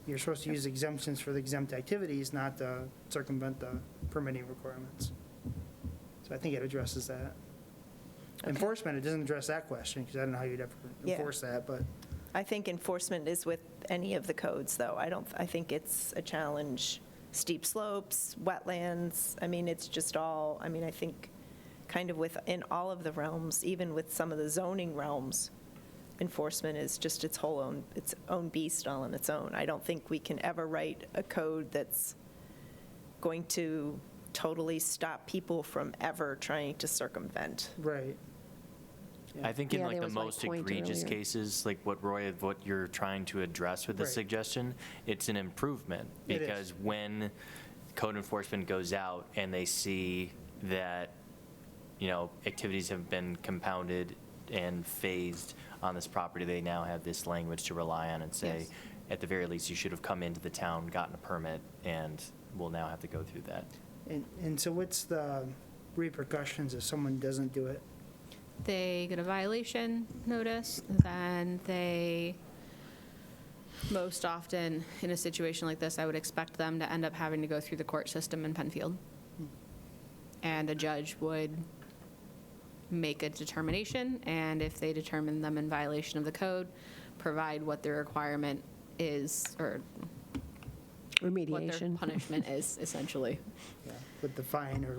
You're supposed to use exemptions for the exempt activities, not to circumvent the permitting requirements. So I think it addresses that. Enforcement, it doesn't address that question, because I don't know how you'd ever Yeah. enforce that, but. I think enforcement is with any of the codes, though. I think it's a challenge. Steep slopes, wetlands, it's just all, I think kind of in all of the realms, even with some of the zoning realms, enforcement is just its own beast all on its own. I don't think we can ever write a code that's going to totally stop people from ever trying to circumvent. Right. I think in Yeah, like that the was my most point egregious earlier. cases, like what you're trying to address with this Right. suggestion, it's an improvement. It is. Because when code enforcement goes out and they see that, activities have been compounded and phased on this property, they now have this language to rely on and say, Yes. at the very least, you should have come into the town, gotten a permit, and we'll now have to go through that. And so what's the repercussions if someone doesn't do it? They get a violation notice, then they, most often, in a situation like this, I would expect them to end up having to go through the court system in Penfield. And a judge would make a determination, and if they determine them in violation of the code, provide what their requirement is, or what their Remediation. punishment is, essentially. Yeah, with the fine or,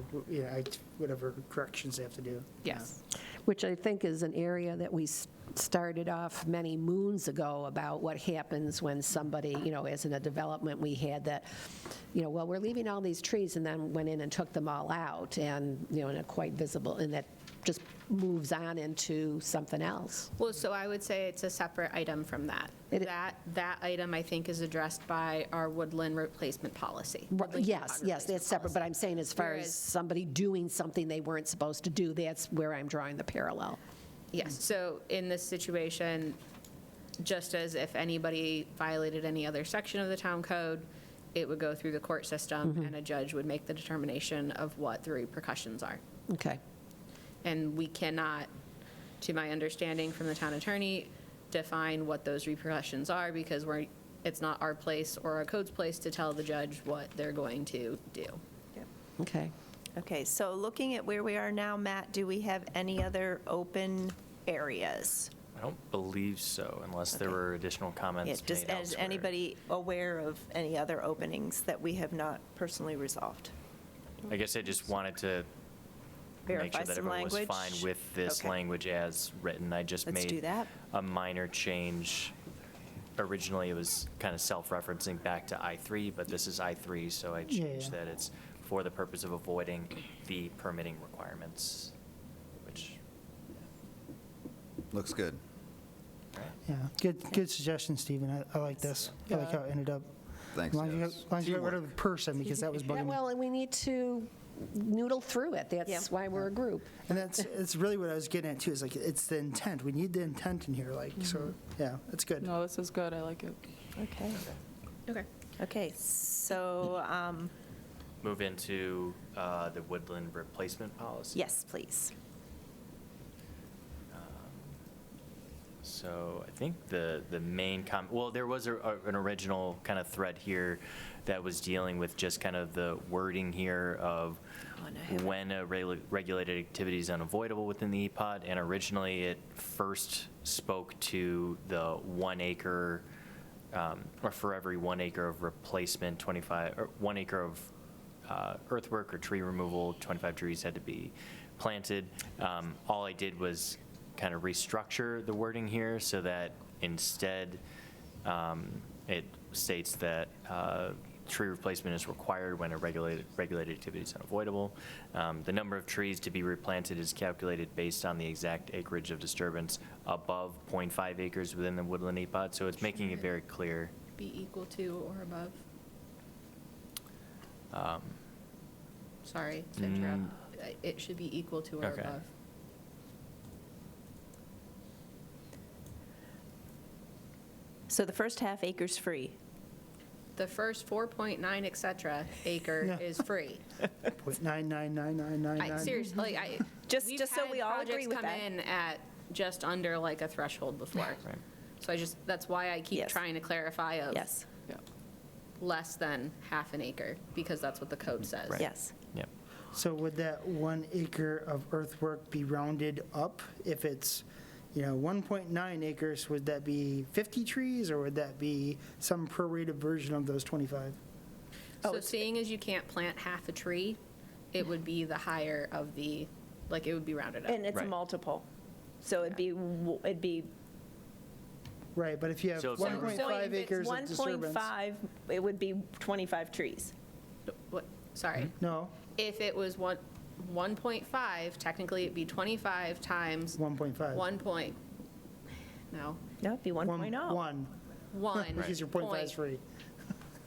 whatever corrections they have to do. Yes. Which I think is an area that we started off many moons ago about what happens when somebody, as in a development we had that, well, we're leaving all these trees, and then went in and took them all out, and, in a quite visible, and that just moves on into something else. Well, so I would say it's a separate item from that. It- That item, I think, is addressed by our woodland replacement policy. Woodland Yes, coupon yes, replacement that's separate, but policy. I'm saying as far as Whereas- somebody doing something they weren't supposed to do, that's where I'm drawing the parallel. Yes, so in this situation, just as if anybody violated any other section of the town code, it would go through the court system, and a judge would make the determination of what the repercussions are. Okay. And we cannot, to my understanding from the town attorney, define what those repercussions are because it's not our place or our code's place to tell the judge what they're going to do. Okay. Okay, so looking at where we are now, Matt, do we have any other open areas? I don't believe so, unless there Okay. were additional Yeah, comments just made is elsewhere. anybody aware of any other openings that we have not personally resolved? I guess I just wanted to make Verify sure that some everyone was language? fine with this Okay. language as written. I just Let's do made that. a minor change. Originally, it was kind of self-referencing back to I3, but this is I3, so I Yeah, changed yeah. that it's for the purpose of avoiding the permitting requirements, which, Looks good. Yeah, good suggestion, Stephen. I like this. I like how it ended up. Thanks, As long guys. as you got rid of the person, because that was Yeah, bugging me. well, and we need to noodle through it. Yeah. That's why we're a group. And it's really what I was getting at too, is like, it's the intent. We need the intent in here, like, so, yeah, that's good. No, this is good, I like it. Okay. Okay. Okay, so, move into the woodland replacement policy. yes, please. So I think the main well, there was an original kind of thread here that was dealing with just kind of the wording here of when a regulated activity is unavoidable within the EPOD, and originally it first spoke to the 1 acre, or for every 1 acre of replacement, 25, or 1 acre of earthwork or tree removal, 25 trees had to be planted. All I did was kind of restructure the wording here so that instead it states that tree replacement is required when a regulated activity is unavoidable. The number of trees to be replanted is calculated based on the exact acreage of disturbance above 0.5 acres within the woodland EPOD, so it's making it very clear. Be equal to or above. Sorry to interrupt. It should be equal to or Okay. above. So the first half acre's free. The first 4.9 et cetera acre Yeah. is free. .99999. Seriously, Just we've so had we all agree with projects that. come in at just under like a threshold before. Right. So that's why I keep Yes. trying to clarify of Yes, Yeah. less than half an acre, because that's what the code says. Right. yes. Yep. So would that 1 acre of earthwork be rounded up? If it's, 1.9 acres, would that be 50 trees, or would that be some prorated version of those 25? So seeing as you can't plant half a tree, it would be the higher of the, like, it would be rounded up. And it's a Right. multiple. So it'd be Right, but if you have So if it's- 1.5 acres of disturbance. 1.5, it would be 25 trees. What, sorry. No, If it was 1.5, technically it'd be 25 times 1.5. 1 point, no, No, it'd be 1.0. 1, because your 0.5 is free.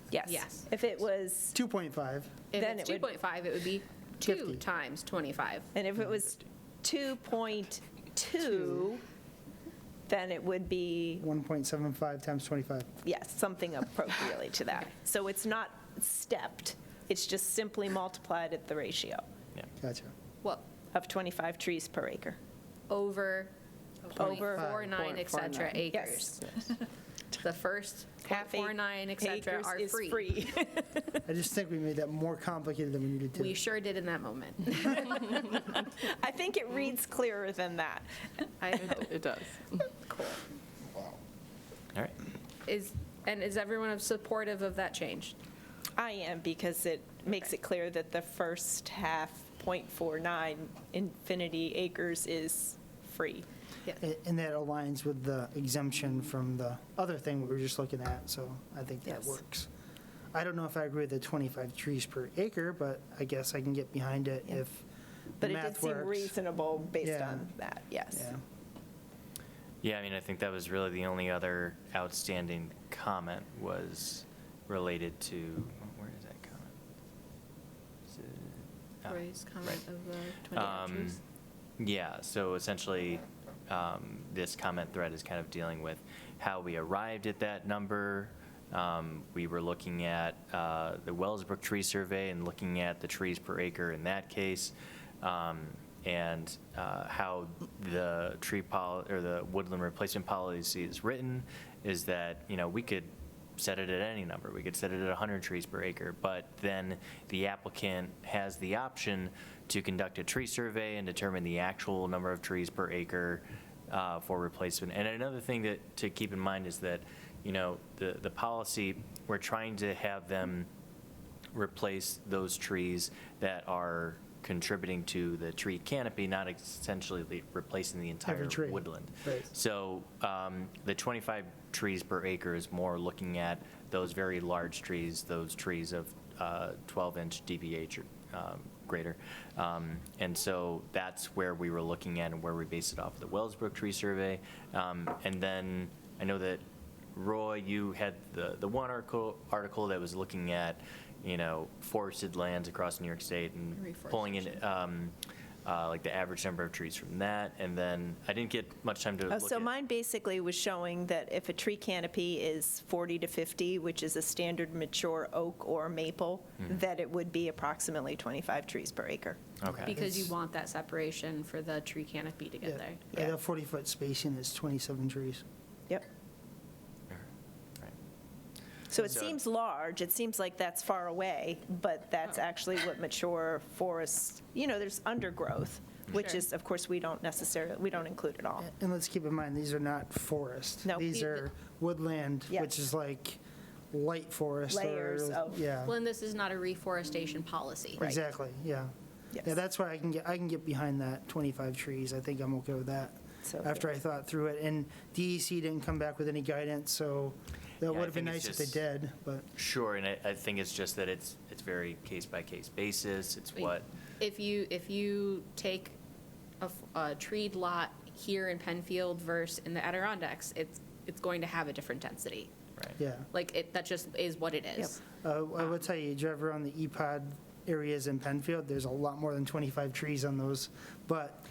Yes. Yes. If it was, 2.5, If Then it's it would- 2.5, it would be 2 50. times 25. and if it was 2.2, then it would be, 1.75 times 25. yes, something appropriately to that. So it's not stepped, it's just simply multiplied at the ratio Gotcha. Well, of 25 trees per acre. over Over 0.49 et cetera 0.49. acres. The first Half 0.49 et cetera acres are is free. free. I just think we made that more complicated than we needed to. We sure did in that moment. I think it reads clearer than that. I hope. It does. All right. Is everyone supportive of that change? I am, because it makes it clear that the first half, .49 infinity acres is free. And that aligns with the exemption from the other thing we were just looking at, so I think that Yes. works. I don't know if I agree with the 25 trees per acre, but I guess I can get behind it Yeah. if But it did math seem works. reasonable based Yeah. on that, yes. Yeah. Yeah, I mean, I think that was really the only other outstanding comment was related to, where is that comment? Is it- oh, Roy's comment right. of the 20 entries. Yeah, so essentially, this comment thread is kind of dealing with how we arrived at that number. We were looking at the Wellsbrook tree survey and looking at the trees per acre in that case, and how the or the woodland replacement policy is written is that, we could set it at any number. We could set it at 100 trees per acre, but then the applicant has the option to conduct a tree survey and determine the actual number of trees per acre for replacement. And another thing to keep in mind is that, the policy, we're trying to have them replace those trees that are contributing to the tree canopy, not essentially replacing the entire Every tree. woodland. Right. So the 25 trees per acre is more looking at those very large trees, those trees of 12-inch DBH or greater. And so that's where we were looking at and where we based it off of the Wellsbrook tree survey. And then I know that, Roy, you had the one article that was looking at, forested lands across New York State and pulling in like the average number of trees from that. And then I didn't get much time to look So at. mine basically was showing that if a tree canopy is 40 to 50, which is a standard mature oak or maple, that it would be approximately 25 trees per acre. Okay. Because you want that separation for the tree canopy to get there. Yeah, Yeah. that 40-foot spacing is 27 trees. Yep. Right. So it So- seems large, it seems like that's far away, but that's actually what mature forests, there's undergrowth, which Sure. is, of course, we don't include it all. And let's keep in mind, these are not forest. No. These are woodland, Yes. which is like light forest. or- Layers of- Yeah, Well, and this is not a reforestation policy. Right. exactly, yeah. Yes. Yeah, that's why I can get behind that 25 trees. I think I'm okay with that, So, after I thought through it. And DEC didn't come back with any guidance, so that Yeah, I would have been think it's nice if they just- did, but. Sure, and I think it's just that it's very case-by-case basis. It's what, If you take a treed lot here in Penfield versus in the Adirondacks, it's going to have a different density. right? Yeah. Like, that just is what it is. I will tell you, drive around the EPOD areas in Penfield, there's a lot more than 25 trees on those, but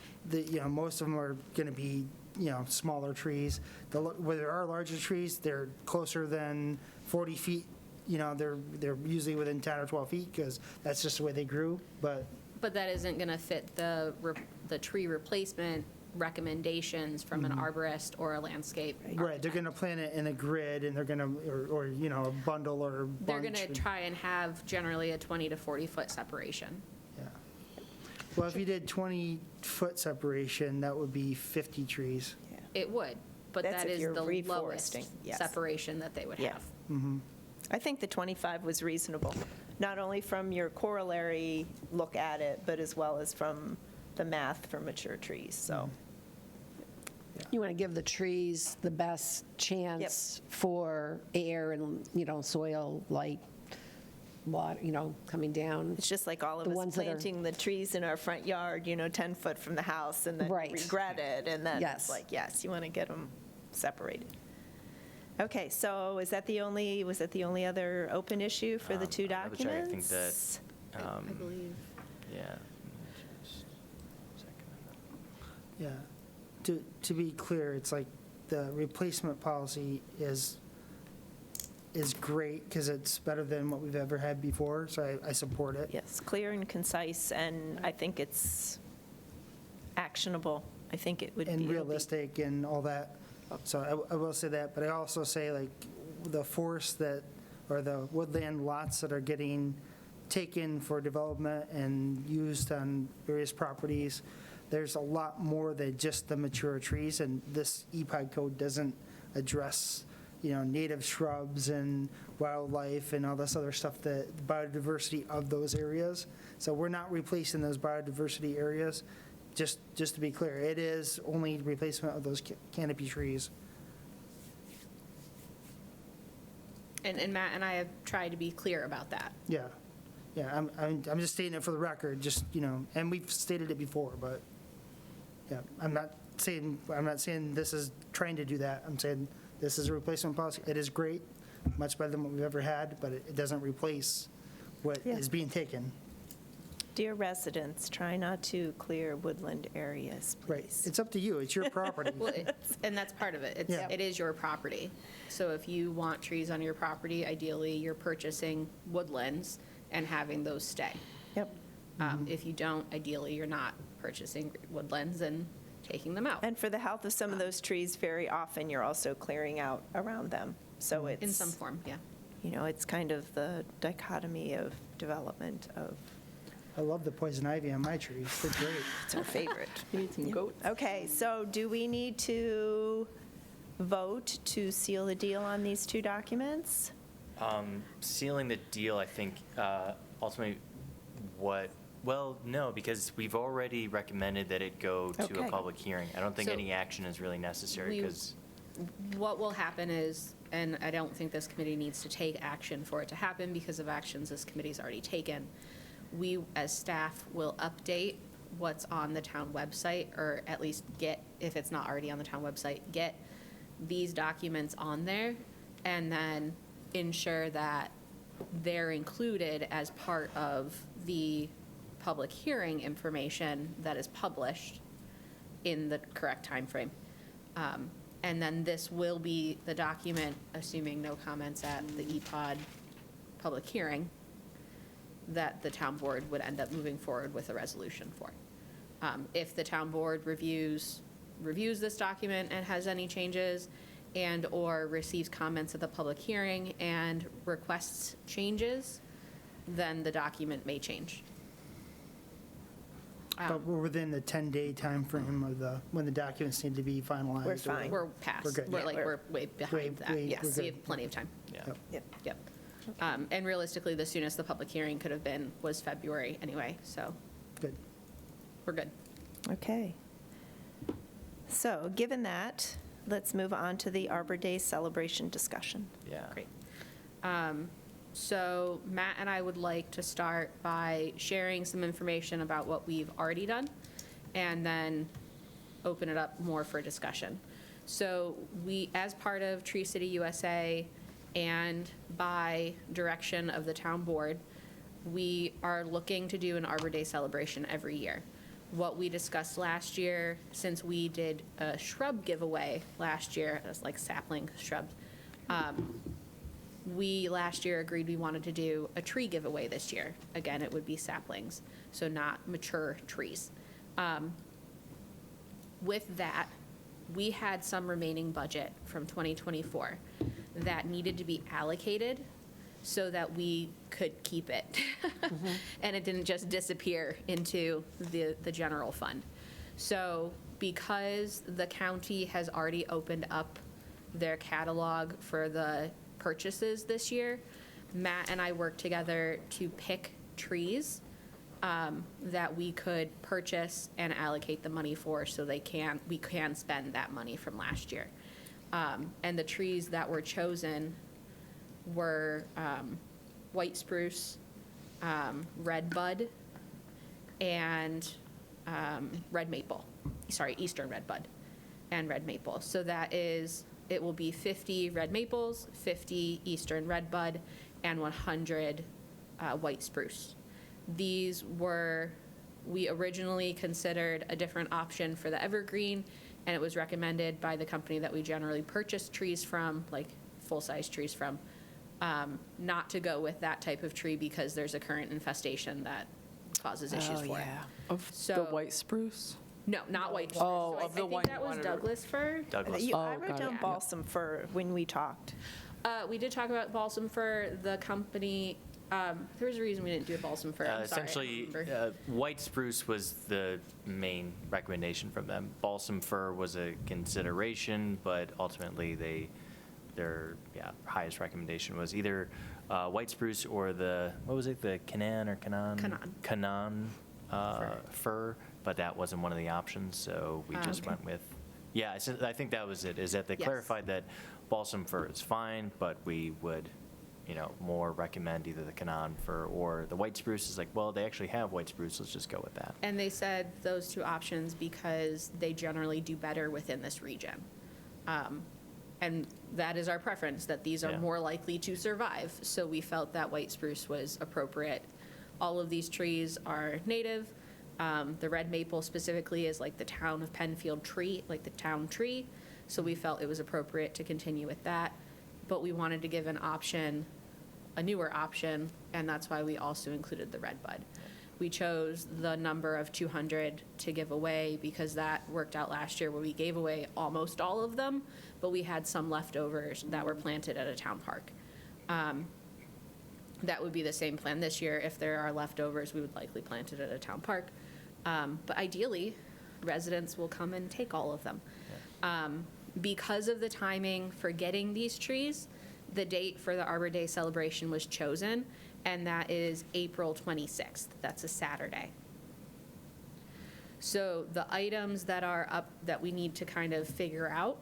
most of them are going to be, smaller trees. Where there are larger trees, they're closer than 40 feet, they're usually within 10 or 12 feet, because that's just the way they grew, but, But that isn't going to fit the tree replacement recommendations from an arborist or a landscape right, they're architect. going to plant it in a grid, and they're going to, or a bundle or a bunch. They're going to try and have generally a 20 to 40-foot separation. Yeah. Well, if you did 20-foot separation, that would be 50 trees. It would, but That's that if is you're the lowest reforesting, yes. separation that they would Yeah. have. I think the 25 was reasonable, not only from your corollary look at it, but as well as from the math for mature trees, so. You want to give the trees the best chance for air and, soil, light, water, coming down. It's just like all of The us ones that are- planting the trees in our front yard, 10 foot from the house, and then Right. regret it, and then Yes. it's like, yes, you want to get them separated. Okay, so was that the only other open issue for the two I'll double check. I think documents? that, I believe. yeah. Yeah. To be clear, it's like the replacement policy is great because it's better than what we've ever had before, so I support it. Yes, clear and concise, and I think it's actionable. I think it would be. And it'll be- realistic and all that. So I will say that, but I also say like the forest or the woodland lots that are getting taken for development and used on various properties, there's a lot more than just the mature trees, and this EPOD code doesn't address, native shrubs and wildlife and all this other stuff, the biodiversity of those areas. So we're not replacing those biodiversity areas. Just to be clear, it is only replacement of those canopy trees. And Matt and I have tried to be clear about that. Yeah. Yeah, I'm just stating it for the record, just, and we've stated it before, but, yeah, I'm not saying this is trying to do that. I'm saying this is a replacement policy. It is great, much better than what we've ever had, but it doesn't replace what Yeah. is being taken. Dear residents, try not to clear woodland areas, Right. please. It's up to you. It's your property. Well, and that's part of it. Yeah. It is your property. So if you want trees on your property, ideally, you're purchasing woodlands and having those stay. Yep. If you don't, ideally, you're not purchasing woodlands and taking them out. And for the health of some of those trees, very often you're also clearing out around them. So it's. In some form, yeah. It's kind of the dichotomy of development of, I love the poison ivy on my trees. They're great. it's our favorite. You need some goats. Okay, so do we need to vote to seal the deal on these two documents? Sealing the deal, I think, ultimately, no, because we've already recommended that it go to Okay. a public hearing. I don't think So any action is really necessary, we- because, What will happen is, and I don't think this committee needs to take action for it to happen because of actions this committee's already taken, we, as staff, will update what's on the town website, or at least get, if it's not already on the town website, get these documents on there, and then ensure that they're included as part of the public hearing information that is published in the correct timeframe. And then this will be the document, assuming no comments at the EPOD public hearing, that the town board would end up moving forward with a resolution for. If the town board reviews this document and has any changes, and/or receives comments at the public hearing and requests changes, then the document may change. But we're within the 10-day timeframe of when the documents need to be finalized. We're fine. We're past. We're good. We're Yeah, like, we're way behind that. way- Yes, we're we good. have plenty of time. yeah. Yep. Yep. Yep. And realistically, the soonest the public hearing could have been was February anyway, so Good. we're good. Okay. So, given that, let's move on to the Arbor Day celebration discussion. Yeah. Great. So Matt and I would like to start by sharing some information about what we've already done, and then open it up more for discussion. So we, as part of Tree City USA and by direction of the town board, we are looking to do an Arbor Day celebration every year. What we discussed last year, since we did a shrub giveaway last year, it was like sapling shrubs, we last year agreed we wanted to do a tree giveaway this year. Again, it would be saplings, so not mature trees. With that, we had some remaining budget from 2024 that needed to be allocated so that we could keep it. And it didn't just disappear into the general fund. So because the county has already opened up their catalog for the purchases this year, Matt and I worked together to pick trees that we could purchase and allocate the money for, so we can spend that money from last year. And the trees that were chosen were white spruce, red bud, and red maple. Sorry, eastern red bud and red maple. So it will be 50 red maples, 50 eastern red bud, and 100 white spruce. These were, we originally considered a different option for the evergreen, and it was recommended by the company that we generally purchase trees from, like full-size trees from, not to go with that type of tree because there's a current infestation that causes issues for it. Of the So- white spruce? No, not white spruce. Oh, So of the I one think that you was wanted to- Douglas fir. Douglas. I Oh, wrote got down it. balsam fir when we talked. We did talk about balsam fir. The company, there was a reason we didn't do a balsam fir. I'm sorry, I don't Essentially, remember. white spruce was the main recommendation from them. Balsam fir was a consideration, but ultimately their highest recommendation was either white spruce or the Canaan or Canaan? Canaan. Canaan fir, but that wasn't one of the options, so we just Okay. went with, I think that was it, is that they Yes. clarified that balsam fir is fine, but we would, more recommend either the conifer or the white spruce. Is like, well, they actually have white spruce, let's just go with that. And they said those two options because they generally do better within this region. And that is our preference, that these are Yeah. more likely to survive. So we felt that white spruce was appropriate. All of these trees are native. The red maple specifically is like the Town of Penfield tree, like the town tree. So we felt it was appropriate to continue with that. But we wanted to give an option, a newer option, and that's why we also included the red bud. We chose the number of 200 to give away because that worked out last year where we gave away almost all of them, but we had some leftovers that were planted at a town park. That would be the same plan this year. If there are leftovers, we would likely plant it at a town park. But ideally, residents will come and take all of them. Because of the timing for getting these trees, the date for the Arbor Day celebration was chosen, and that is April 26th. That's a Saturday. So the items that are up that we need to kind of figure out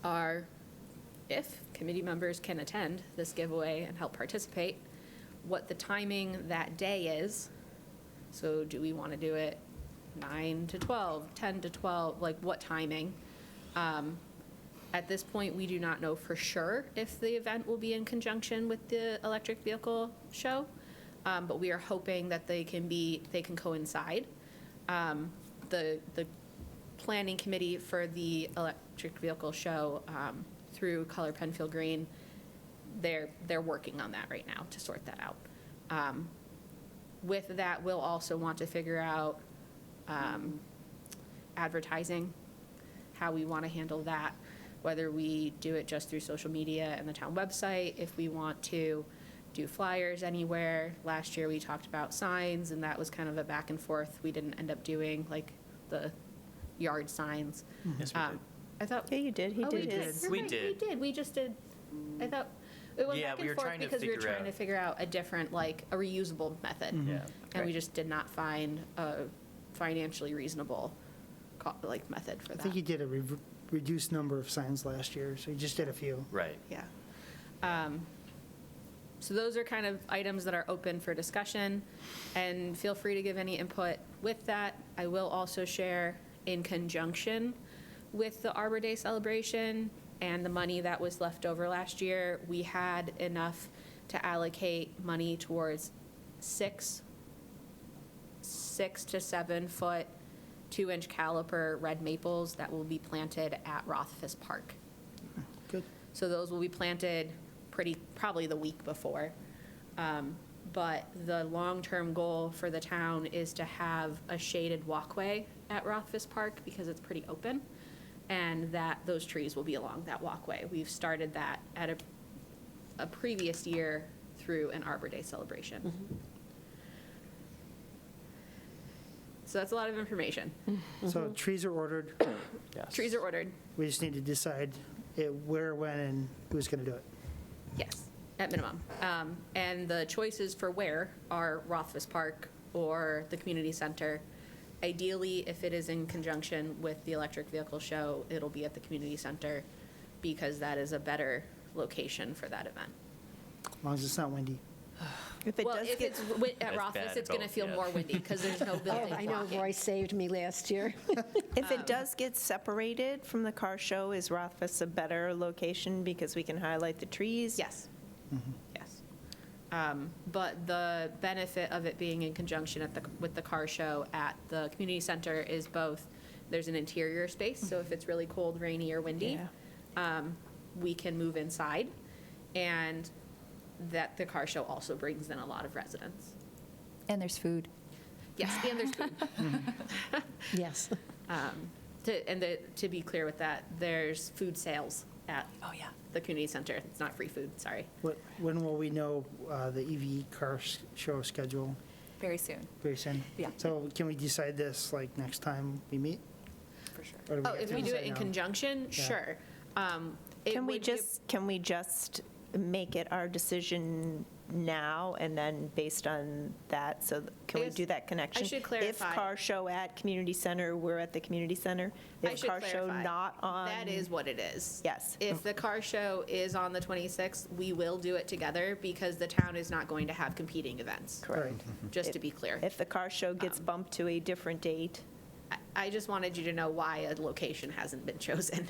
are if committee members can attend this giveaway and help participate, what the timing that day is. So do we want to do it 9 to 12, 10 to 12, like what timing? At this point, we do not know for sure if the event will be in conjunction with the electric vehicle show, but we are hoping that they can coincide. The planning committee for the electric vehicle show through Color Penfield Green, they're working on that right now to sort that out. With that, we'll also want to figure out advertising, how we want to handle that, whether we do it just through social media and the town website, if we want to do flyers anywhere. Last year, we talked about signs, and that was kind of a back and forth. We didn't end up doing like the yard signs. Yes, we did. I thought. Yeah, you did. He Oh, did we his. did. You're We right, did. We did. We just did. I thought it went Yeah, back we and were forth trying to because we were figure trying out- to figure out a different, like a reusable method, Yeah. and we Right. just did not find a financially reasonable, like method for I that. think you did a reduced number of signs last year, so you just did a few. Right. Yeah. So those are kind of items that are open for discussion, and feel free to give any input with that. I will also share in conjunction with the Arbor Day celebration and the money that was left over last year, we had enough to allocate money towards 6 to 7 foot, 2-inch caliper red maples that will be planted at Rothfuss Park. Good. So those will be planted probably the week before. But the long-term goal for the town is to have a shaded walkway at Rothfuss Park because it's pretty open, and that those trees will be along that walkway. We've started that at a previous year through an Arbor Day celebration. So that's a lot of information. So trees are ordered. Yes. Trees are ordered, We just need to decide where, when, and who's going to do it. yes, at minimum. And the choices for where are Rothfuss Park or the community center. Ideally, if it is in conjunction with the electric vehicle show, it'll be at the community center because that is a better location for that event. As long as it's not windy. If it Well, does if get, it's at It's bad Rothfuss, at it's going to both, feel yeah. more windy because there's no Oh, building I know, blocking. Roy saved me last year. if it does get separated from the car show, is Rothfuss a better location because we can highlight the trees? Yes. Yes. But the benefit of it being in conjunction with the car show at the community center is both, there's an interior space, so if it's really cold, rainy, or windy, we can move inside, and that the car show also brings in a lot of residents. And there's food. Yes, and there's food. Yes. To be clear with that, there's food sales at Oh, yeah. the community center. It's not free food, sorry. When will we know the EV car show schedule? Very soon, Very soon? Yeah. So can we decide this like next time we meet? for sure. Or do Oh, have if to we do it decide in now? conjunction, Yeah. sure. It Can we would be- just make it our decision now, and then based on that, so can we guess do that connection? I should clarify. If car show at community center, we're at the community center? I If should car show clarify. not on? That is what it is. Yes. If the car show is on the 26th, we will do it together because the town is not going to have competing events. Correct. Just to be clear. If the car show gets bumped to a different date, I just wanted you to know why a location hasn't been chosen.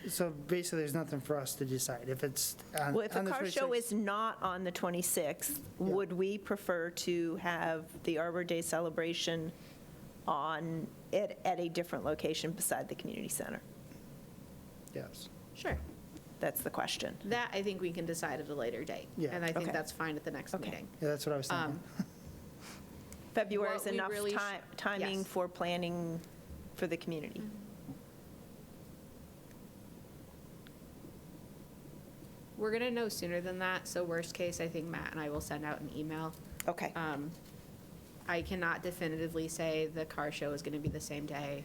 So basically, there's nothing for us to decide. If it's on well, if the on the car show 26th is not on the 26th, would we prefer to have the Arbor Day celebration on, at a different location beside the community center? Yes. Sure. That's the question. That, I think we can decide at a later date. Yeah. And I think Okay. that's fine at the next Okay. meeting. Yeah, that's what I was thinking. February is What we enough really timing yes. for planning for the community. We're going to know sooner than that, so worst case, I think Matt and I will send out an email. Okay. I cannot definitively say the car show is going to be the same day,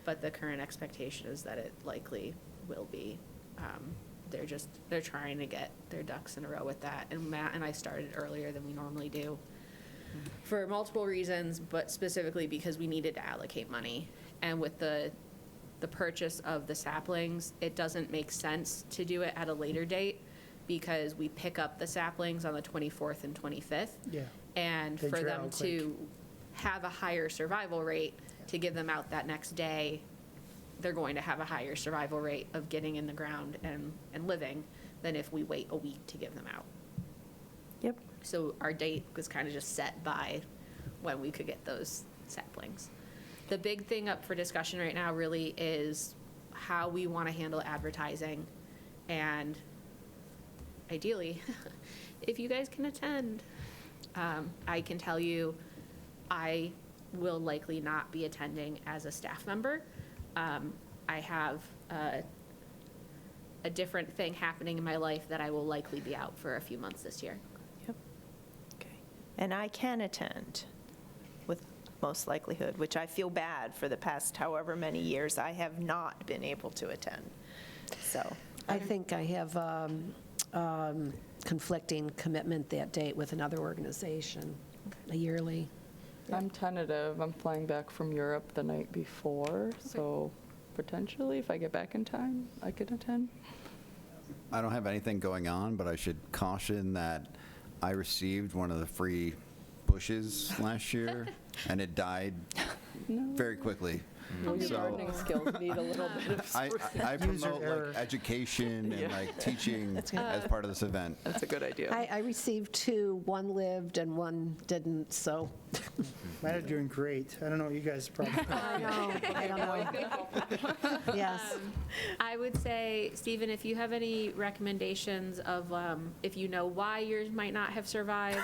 but the current expectation is that it likely will be. They're trying to get their ducks in a row with that, and Matt and I started earlier than we normally do for multiple reasons, but specifically because we needed to allocate money. And with the purchase of the saplings, it doesn't make sense to do it at a later date because we pick up the saplings on the 24th and 25th. Yeah. And They for dry them out to have a higher survival rate, to give them out that next day, they're going to have a higher survival rate of getting in the ground and living than if we wait a week to give them out. Yep. So our date was kind of just set by when we could get those saplings. The big thing up for discussion right now really is how we want to handle advertising, and ideally, if you guys can attend. I can tell you, I will likely not be attending as a staff member. I have a different thing happening in my life that I will likely be out for a few months this year. Yep. Okay. And I can attend with most likelihood, which I feel bad for the past however many years I have not been able to attend. So, I think I have conflicting commitment that date with another organization, a yearly. I'm tentative. I'm flying back from Europe the night before, so potentially, if I get back in time, I could attend. I don't have anything going on, but I should caution that I received one of the free bushes last year, and it died very quickly. Well, your So- gardening skills need a little bit of I User promote error. like education and Yeah. like teaching as part of this event. That's a good idea. I received two, one lived and one didn't, so. Mine are doing great. I don't know what you guys probably. I don't know. Yes. I would say, Stephen, if you have any recommendations of, if you know why yours might not have survived,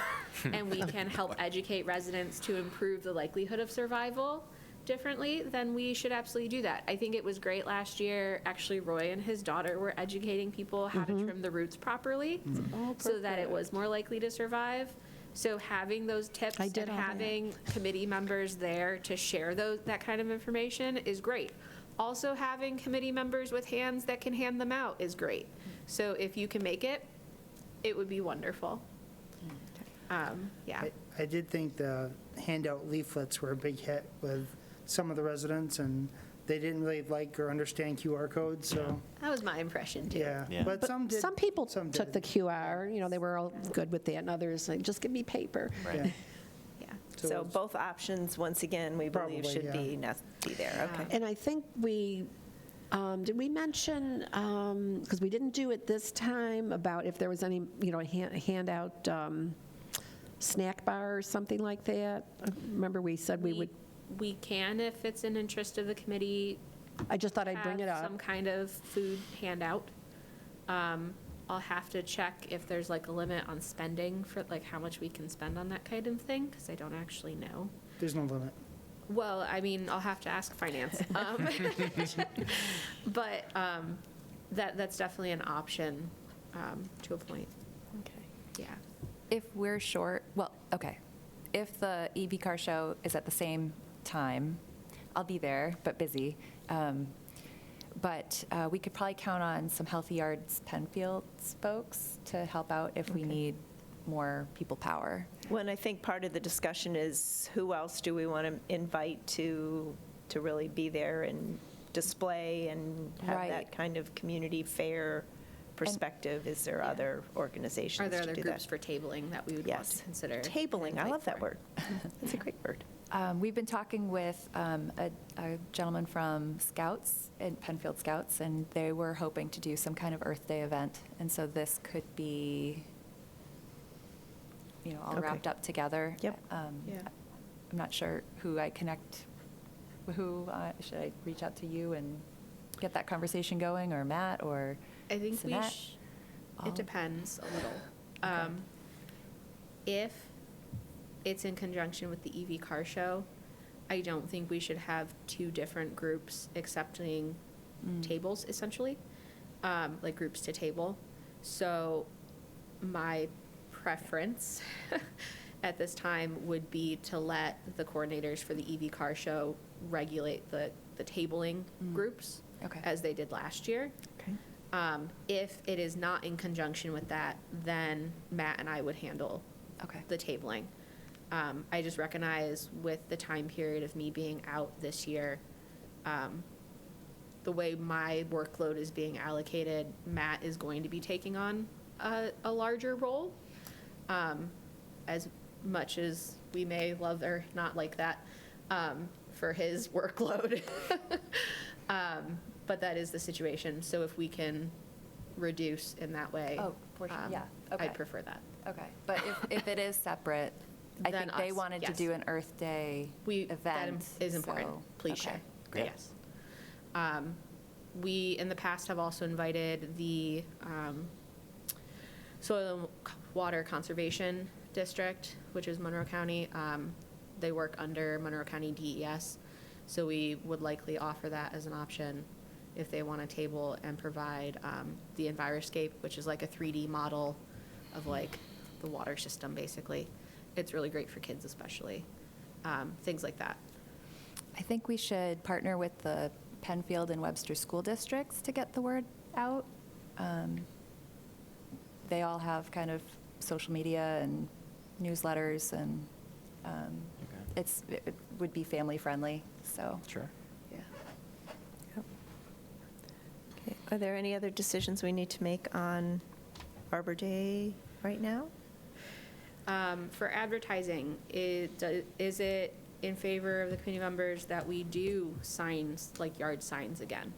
and we can help educate residents to improve the likelihood of survival differently, then we should absolutely do that. I think it was great last year. Actually, Roy and his daughter were educating people how to trim the roots properly so that it was more likely to survive. So having those tips I did and all that. having committee members there to share that kind of information is great. Also, having committee members with hands that can hand them out is great. So if you can make it, it would be wonderful. Yeah. I did think the handout leaflets were a big hit with some of the residents, and they didn't really like or understand QR codes, so, That was my impression, too. yeah. Yeah. But some did. Some people some took the didn't. QR, they were all good with that, and others, like, just give me paper. Yeah. Yeah. So so it's- both options, once again, we believe Probably, should yeah. be there. Okay. And I think did we mention, because we didn't do it this time, about if there was any, handout snack bar or something like that? Remember we said we would, We can, if it's in interest of the committee, I just thought I'd bring it have up. some kind of food handout. I'll have to check if there's like a limit on spending for like how much we can spend on that kind of thing, because I don't actually know. There's no limit. Well, I mean, I'll have to ask finance. But that's definitely an option to a point. Okay. Yeah. If we're short, well, okay. If the EV car show is at the same time, I'll be there, but busy. But we could probably count on some Healthy Yards Penfield folks to help out if we need more people power. Well, and I think part of the discussion is who else do we want to invite to really be there and display and have Right. that kind of community fair perspective? Is there other organizations Are there to other do groups that? for tabling that we would want Yes. to consider? Tabling, I invite love that for? word. That's a great word. We've been talking with a gentleman from Scouts, Penfield Scouts, and they were hoping to do some kind of Earth Day event. And so this could be, all Okay. wrapped up together. Yep. Yeah. I'm not sure who I connect, should I reach out to you and get that conversation going, or Matt, or I think Cynette? it depends a little. If it's in conjunction with the EV car show, I don't think we should have two different groups accepting tables, essentially, like groups to table. So my preference at this time would be to let the coordinators for the EV car show regulate the tabling groups Okay. as they did last year. Okay. If it is not in conjunction with that, then Matt and I would handle Okay. the tabling. I just recognize with the time period of me being out this year, the way my workload is being allocated, Matt is going to be taking on a larger role. As much as we may love or not like that for his workload. But that is the situation. So if we can reduce in that way, Oh, for sure. Yeah. Okay. I'd prefer that. Okay, but if it is separate, I Then think they us, wanted to yes. do an Earth Day That event. is important. so- Please okay. share. Yeah. Yes. We, in the past, have also invited the Soil and Water Conservation District, which is Monroe County. They work under Monroe County DES, so we would likely offer that as an option if they want to table and provide the Enviroscape, which is like a 3D model of like the water system, basically. It's really great for kids especially, things like that. I think we should partner with the Penfield and Webster school districts to get the word out. They all have kind of social media and newsletters, and it would be family friendly, so. Sure. Yeah. Okay. Are there any other decisions we need to make on Arbor Day right now? For advertising, is it in favor of the committee members that we do signs, like yard signs again?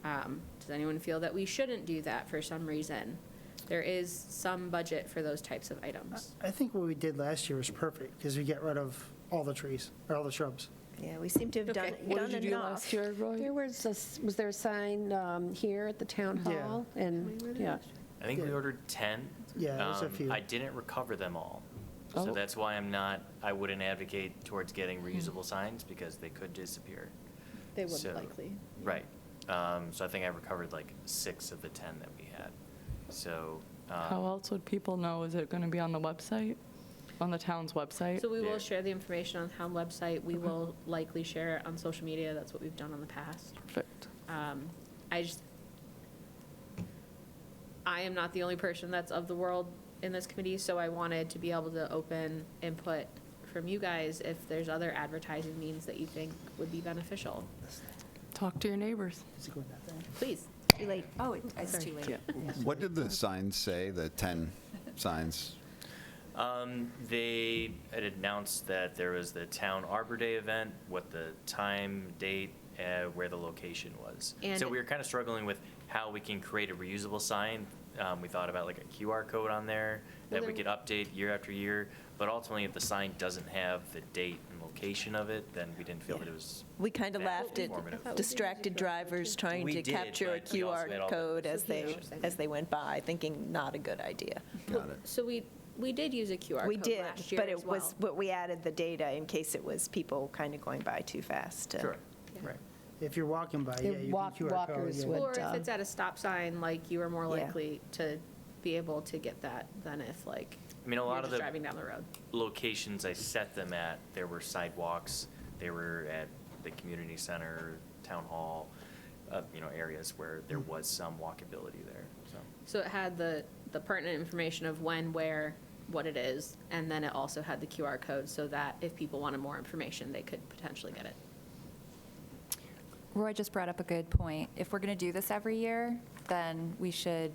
Does anyone feel that we shouldn't do that for some reason? There is some budget for those types of items. I think what we did last year was perfect, because we get rid of all the trees, or all the shrubs. Yeah, we seem to have done Okay. What done did you do enough. last year, Roy? There was there a sign here at the town Yeah. hall? And, yeah. I think we Yeah. ordered 10. Yeah, there's a few. I didn't recover them all. Oh. So that's why I wouldn't advocate towards getting reusable signs, because they could disappear. They would So- likely. Right. So I think I recovered like 6 of the 10 that we had. So. How else would people know? Is it going to be on the website, on the town's website? So we will Yeah. share the information on the town website. We will likely share it on social media. That's what we've done in the past. Perfect. I am not the only person that's of the world in this committee, so I wanted to be able to open input from you guys if there's other advertising means that you think would be beneficial. Talk to your neighbors. Is it going that way? Please. Too late. Oh, it's too late. What did the signs say, the 10 signs? They had announced that there was the Town Arbor Day event, what the time, date, where the location was. And- So we were kind of struggling with how we can create a reusable sign. We thought about like a QR code on there that we then- could update year after year, but ultimately if the sign doesn't have the date and location of it, then we didn't feel that it was. We kind of that laughed at informative. distracted drivers trying We to did, capture a but we also had QR all the code as information. they went by, thinking not a good idea. Got it. So we did use a QR We code did, last year but as it was, well. but we added the data in case it was people kind of going by too fast. Sure, right. If you're walking by, The yeah, you can QR code. walkers yeah. would- Or if it's at a stop sign, like, you are more Yeah. likely to be able to get that than if, like, I mean, a you're lot of just the driving down the road. locations I set them at, there were sidewalks, they were at the community center, town hall, areas where there was some walkability there, so. So it had the pertinent information of when, where, what it is, and then it also had the QR code so that if people wanted more information, they could potentially get it. Roy just brought up a good point. If we're going to do this every year, then we should,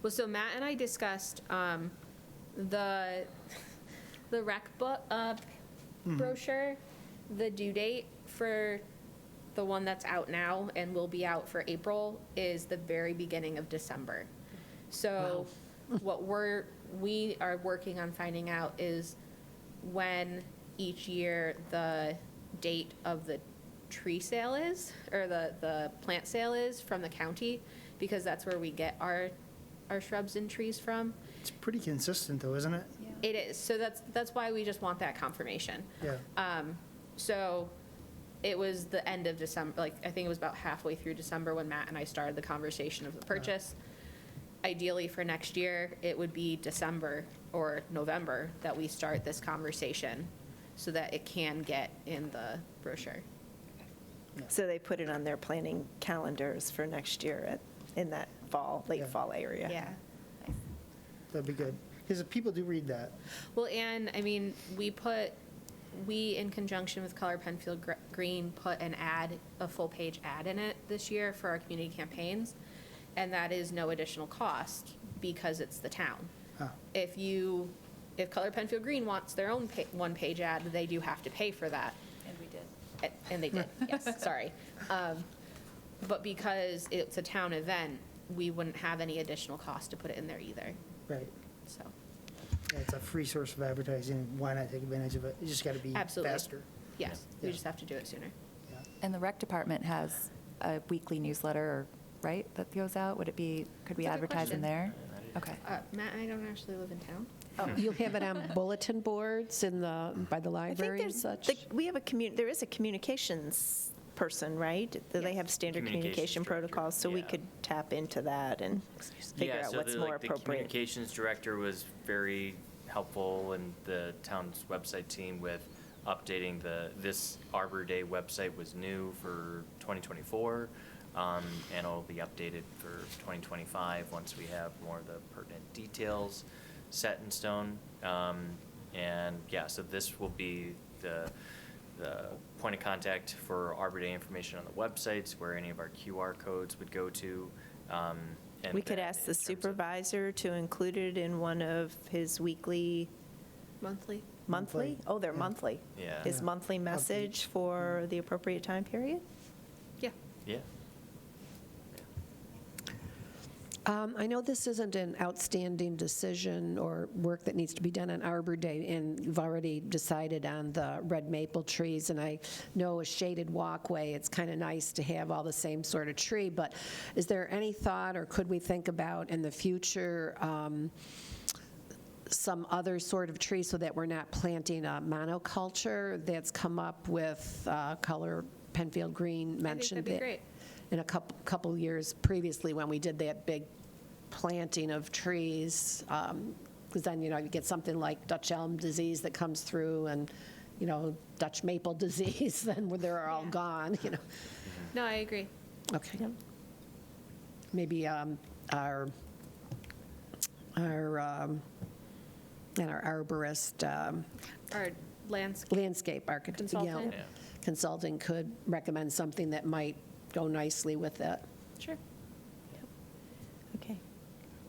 Well, so Matt and I discussed the rec book brochure, the due date for the one that's out now and will be out for April is the very beginning of December. So what we are working on finding out is when each year the date of the tree sale is, or the plant sale is from the county, because that's where we get our shrubs and trees from. It's pretty consistent though, isn't it? It is, so that's why we just want that confirmation. Yeah. So it was the end of December, like, I think it was about halfway through December when Matt and I started the conversation of the purchase. Ideally, for next year, it would be December or November that we start this conversation so that it can get in the brochure. So they put it on their planning calendars for next year in that late Yeah. fall area. Yeah. That'd be good. Because people do read that. Well, and, I mean, we, in conjunction with Color Penfield Green, put a full-page ad in it this year for our community campaigns, and that is no additional cost because it's the town. Oh. If Color Penfield Green wants their own one-page ad, they do have to pay for that. and we did. And they did, yes, sorry. But because it's a town event, we wouldn't have any additional cost to put it in there either, Right. so. Yeah, it's a free source of advertising. Why not take advantage of it? You just got to be Absolutely. faster. Yes, we Yeah. just have to do it sooner. Yeah. And the rec department has a weekly newsletter, right, that goes out? Could we That's a good advertise in question. there? Okay. Matt and I don't actually live in town. You'll have it on bulletin boards by the I think library and such? there is a communications person, right? Do they have standard communication Communications director, protocols? So we yeah. could tap into that and figure out what's more The appropriate. communications director was very helpful, and the town's website team with updating this Arbor Day website was new for 2024, and it'll be updated for 2025 once we have more of the pertinent details set in stone. And yeah, so this will be the point of contact for Arbor Day information on the websites, where any of our QR codes would go to. And We could then ask in the terms of- supervisor to include it in one of his weekly, Monthly? monthly? Oh, they're monthly. Yeah. His monthly message for the appropriate time period? Yeah. Yeah. I know this isn't an outstanding decision or work that needs to be done on Arbor Day, and you've already decided on the red maple trees, and I know a shaded walkway, it's kind of nice to have all the same sort of tree, but is there any thought, or could we think about in the future some other sort of tree so that we're not planting a monoculture that's come up with Color Penfield Green mentioned that'd be it great. in a couple years previously when we did that big planting of trees, because then, you get something like Dutch elm disease that comes through and, Dutch maple disease, then they're all gone, No, I agree. Okay. Maybe our arborist, Our landscape landscape architect, Consultant? Yeah. consulting could recommend something that might go nicely with it. Sure. Okay.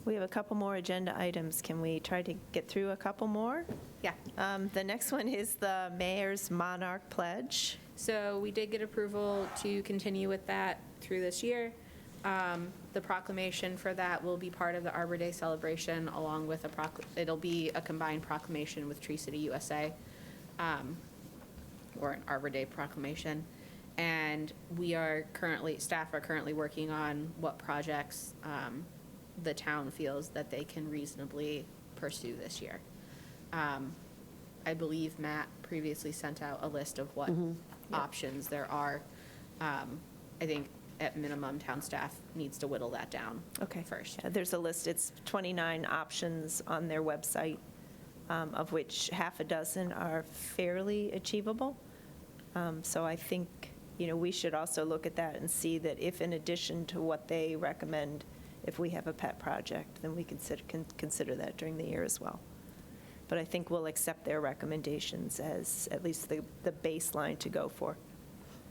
We have a couple more agenda items. Can we try to get through a couple more? Yeah. The next one is the Mayor's Monarch Pledge. So we did get approval to continue with that through this year. The proclamation for that will be part of the Arbor Day celebration, along with it'll be a combined proclamation with Tree City USA, or an Arbor Day proclamation. And staff are currently working on what projects the town feels that they can reasonably pursue this year. I believe Matt previously sent out a list of what options there are. I think at minimum, town staff needs to whittle that down first. Yeah, there's a list. It's 29 options on their website, of which half a dozen are fairly achievable. So I think, we should also look at that and see that if, in addition to what they recommend, if we have a pet project, then we consider that during the year as well. but I think we'll accept their recommendations as at least the baseline to go for.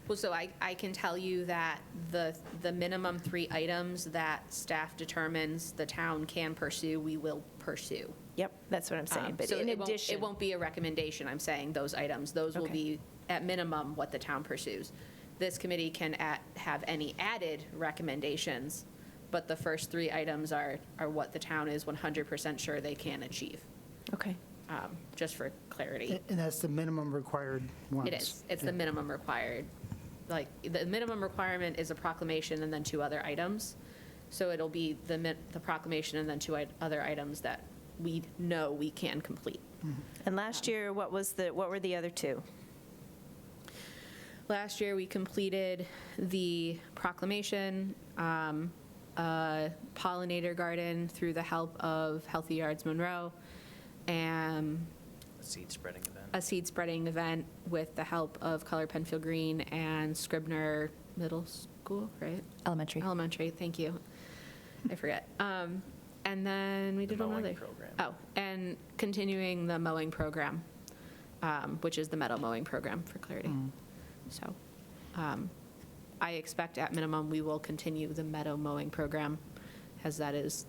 Well, so I can tell you that the minimum 3 items that staff determines the town can pursue, we will pursue. Yep, that's what I'm saying, but So in it won't- addition. It won't be a recommendation, I'm saying, those items. Those will Okay. be, at minimum, what the town pursues. This committee can have any added recommendations, but the first 3 items are what the town is 100% sure they can achieve, Okay. just for clarity. And that's the minimum required ones? It is. It's the minimum required. Like, the minimum requirement is a proclamation and then 2 other items. So it'll be the proclamation and then 2 other items that we know we can complete. And last year, what were the other 2? Last year, we completed the proclamation, a pollinator garden through the help of Healthy Yards Monroe, and Seed spreading event. a seed spreading event with the help of Color Penfield Green and Scribner Middle School, right? Elementary. Elementary, thank you. I forget. And then we did mowing another. program. Oh, and continuing the mowing program, which is the meadow mowing program, for clarity. So I expect at minimum, we will continue the meadow mowing program, as that is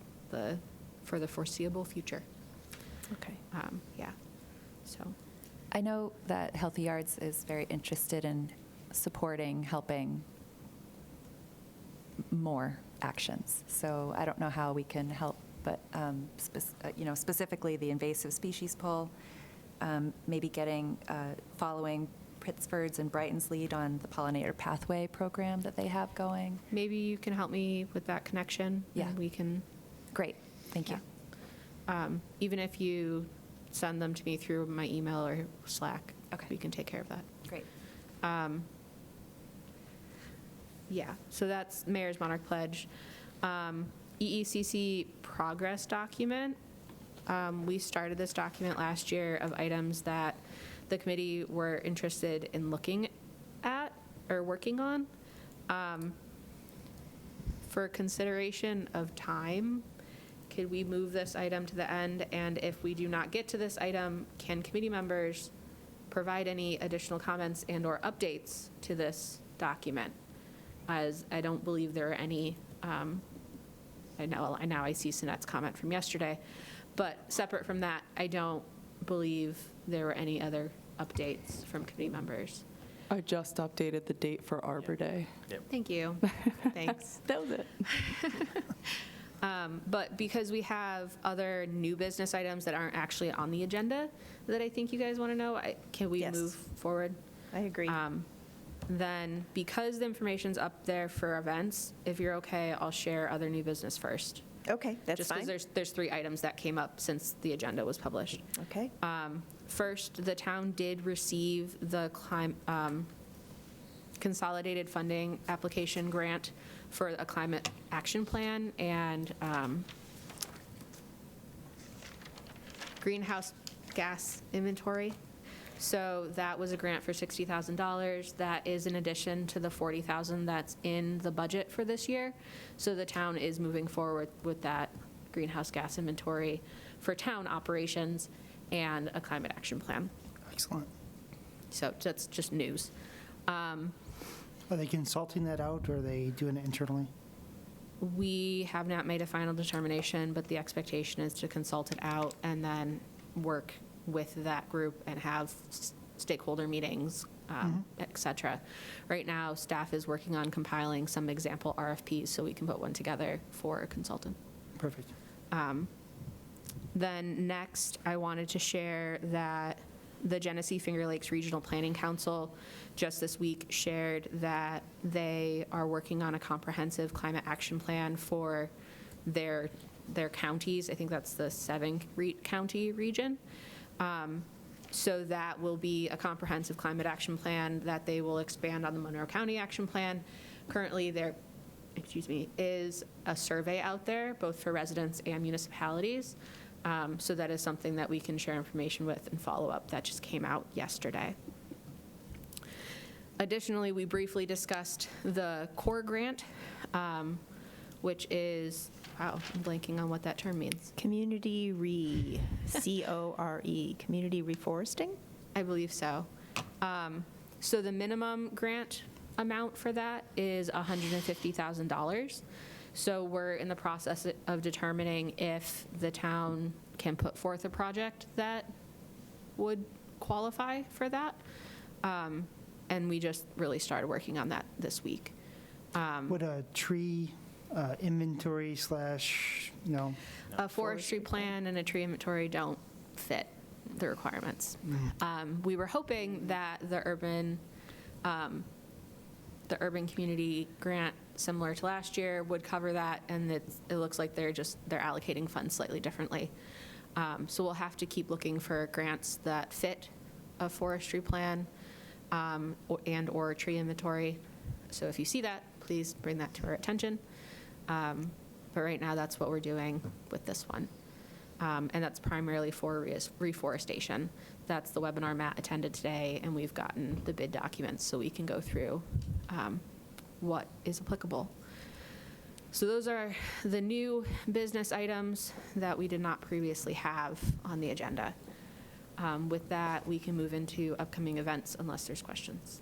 for the foreseeable future. Okay. Yeah, so. I know that Healthy Yards is very interested in supporting, helping more actions. So I don't know how we can help, but specifically the invasive species pull, maybe following Pittsford's and Brighton's lead on the pollinator pathway program that they have going. Maybe you can help me with that connection. Yeah. And we can, Great, thank you. even if you send them to me through my email or Slack, Okay. we can take care of that. Great. Yeah, so that's Mayor's Monarch Pledge. EECC progress document. We started this document last year of items that the committee were interested in looking at or working on. For consideration of time, could we move this item to the end? And if we do not get to this item, can committee members provide any additional comments and/or updates to this document? As I don't believe there are any, I see Cynette's comment from yesterday, but separate from that, I don't believe there were any other updates from committee members. I just updated the date for Arbor Day. Thank you. Thanks. That was it. But because we have other new business items that aren't actually on the agenda that I think you guys want to know, can we Yes. move forward? I agree. Then, because the information's up there for events, if you're okay, I'll share other new business first. Okay, that's Just fine. because there's 3 items that came up since the agenda was published. Okay. First, the town did receive the consolidated funding application grant for a climate action plan and greenhouse gas inventory. So that was a grant for $60,000. That is in addition to the $40,000 that's in the budget for this year. So the town is moving forward with that greenhouse gas inventory for town operations and a climate action plan. Excellent. So that's just news. Are they consulting that out, or are they doing it internally? We have not made a final determination, but the expectation is to consult it out and then work with that group and have stakeholder meetings, et cetera. Right now, staff is working on compiling some example RFPs so we can put one together for a consultant. Perfect. Then next, I wanted to share that the Genesee Finger Lakes Regional Planning Council just this week shared that they are working on a comprehensive climate action plan for their counties. I think that's the 7-county region. So that will be a comprehensive climate action plan that they will expand on the Monroe County Action Plan. Currently, there is a survey out there, both for residents and municipalities. So that is something that we can share information with and follow up. That just came out yesterday. Additionally, we briefly discussed the CORE grant, which is Wow, I'm blanking on what that term means. Community C-O-R-E, community reforesting? I believe so. So the minimum grant amount for that is $150,000. So we're in the process of determining if the town can put forth a project that would qualify for that. And we just really started working on that this week. Would a tree inventory / A forestry plan and a tree inventory don't fit the requirements. We were hoping that the urban community grant, similar to last year, would cover that, and it looks like they're allocating funds slightly differently. So we'll have to keep looking for grants that fit a forestry plan and/or a tree inventory. So if you see that, please bring that to our attention. But right now, that's what we're doing with this one. And that's primarily for reforestation. That's the webinar Matt attended today, and we've gotten the bid documents so we can go through what is applicable. So those are the new business items that we did not previously have on the agenda. With that, we can move into upcoming events unless there's questions.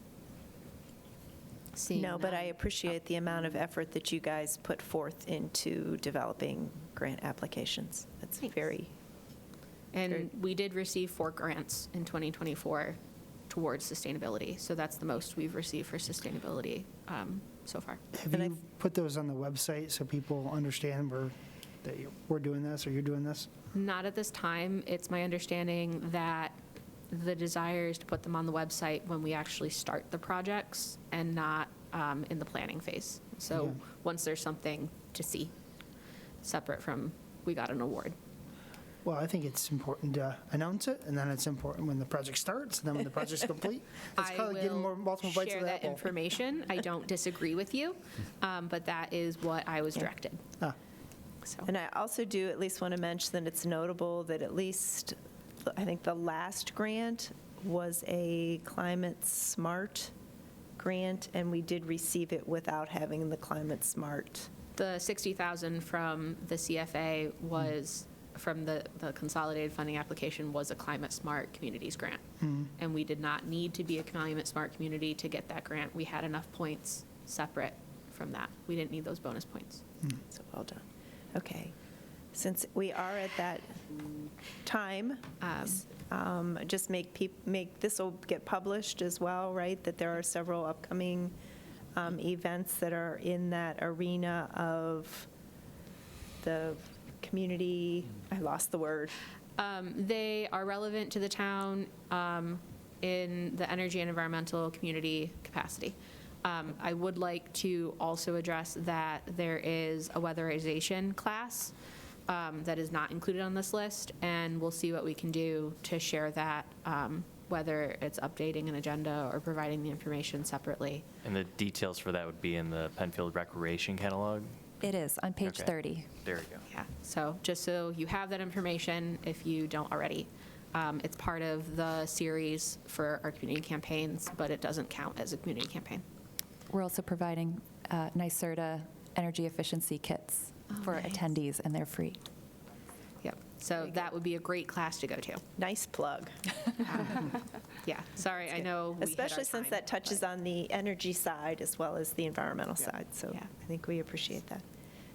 Seeing No, but I none. appreciate the amount of effort that you guys put forth into developing grant applications. That's Thanks. very, And we did receive 4 grants in 2024 towards sustainability. So that's the most we've received for sustainability so far. Have And you put those on the website so people understand that we're doing this or you're doing this? Not at this time. It's my understanding that the desire is to put them on the website when we actually start the projects and not in the planning phase. So Yeah. once there's something to see, separate from we got an award. Well, I think it's important to announce it, and then it's important when the project starts, and then when the project's complete. It's I kind of getting will multiple bites share of the that apple. information. I don't disagree with you, but that is what I was directed. Ah, So and I also do at least want to mention that it's notable that at least, I think the last grant was a climate smart grant, and we did receive it without having the climate smart. the 60,000 from the CFA was, from the consolidated funding application, was a Climate Smart Communities grant. And we did not need to be a Climate Smart community to get that grant. We had enough points separate from that. We didn't need those bonus points. So well done. Okay. Since we are at that time, just make this will get published as well, right? That there are several upcoming events that are in that arena of the community, I lost the word. They are relevant to the town in the energy and environmental community capacity. I would like to also address that there is a weatherization class that is not included on this list, and we'll see what we can do to share that, whether it's updating an agenda or providing the information separately. And the details for that would be in the Penfield Recreation Catalog? It is, on page Okay. 30. There you go. Yeah, so just so you have that information if you don't already. It's part of the series for our community campaigns, but it doesn't count as a community campaign. We're also providing NYSERDA energy efficiency kits for nice. attendees, and they're free. Yep, so that would be a great class to go to. Nice plug. Yeah, sorry, I know we hit our Especially since time, that touches but- on the energy side as well as the environmental side. So Yeah. I think we appreciate that.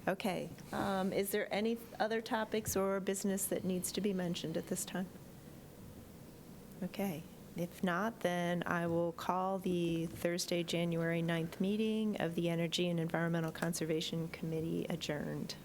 Okay. Is there any other topics or business that needs to be mentioned at this time? Okay. If not, then I will call the Thursday, January 9th meeting of the Energy and Environmental Conservation Committee adjourned.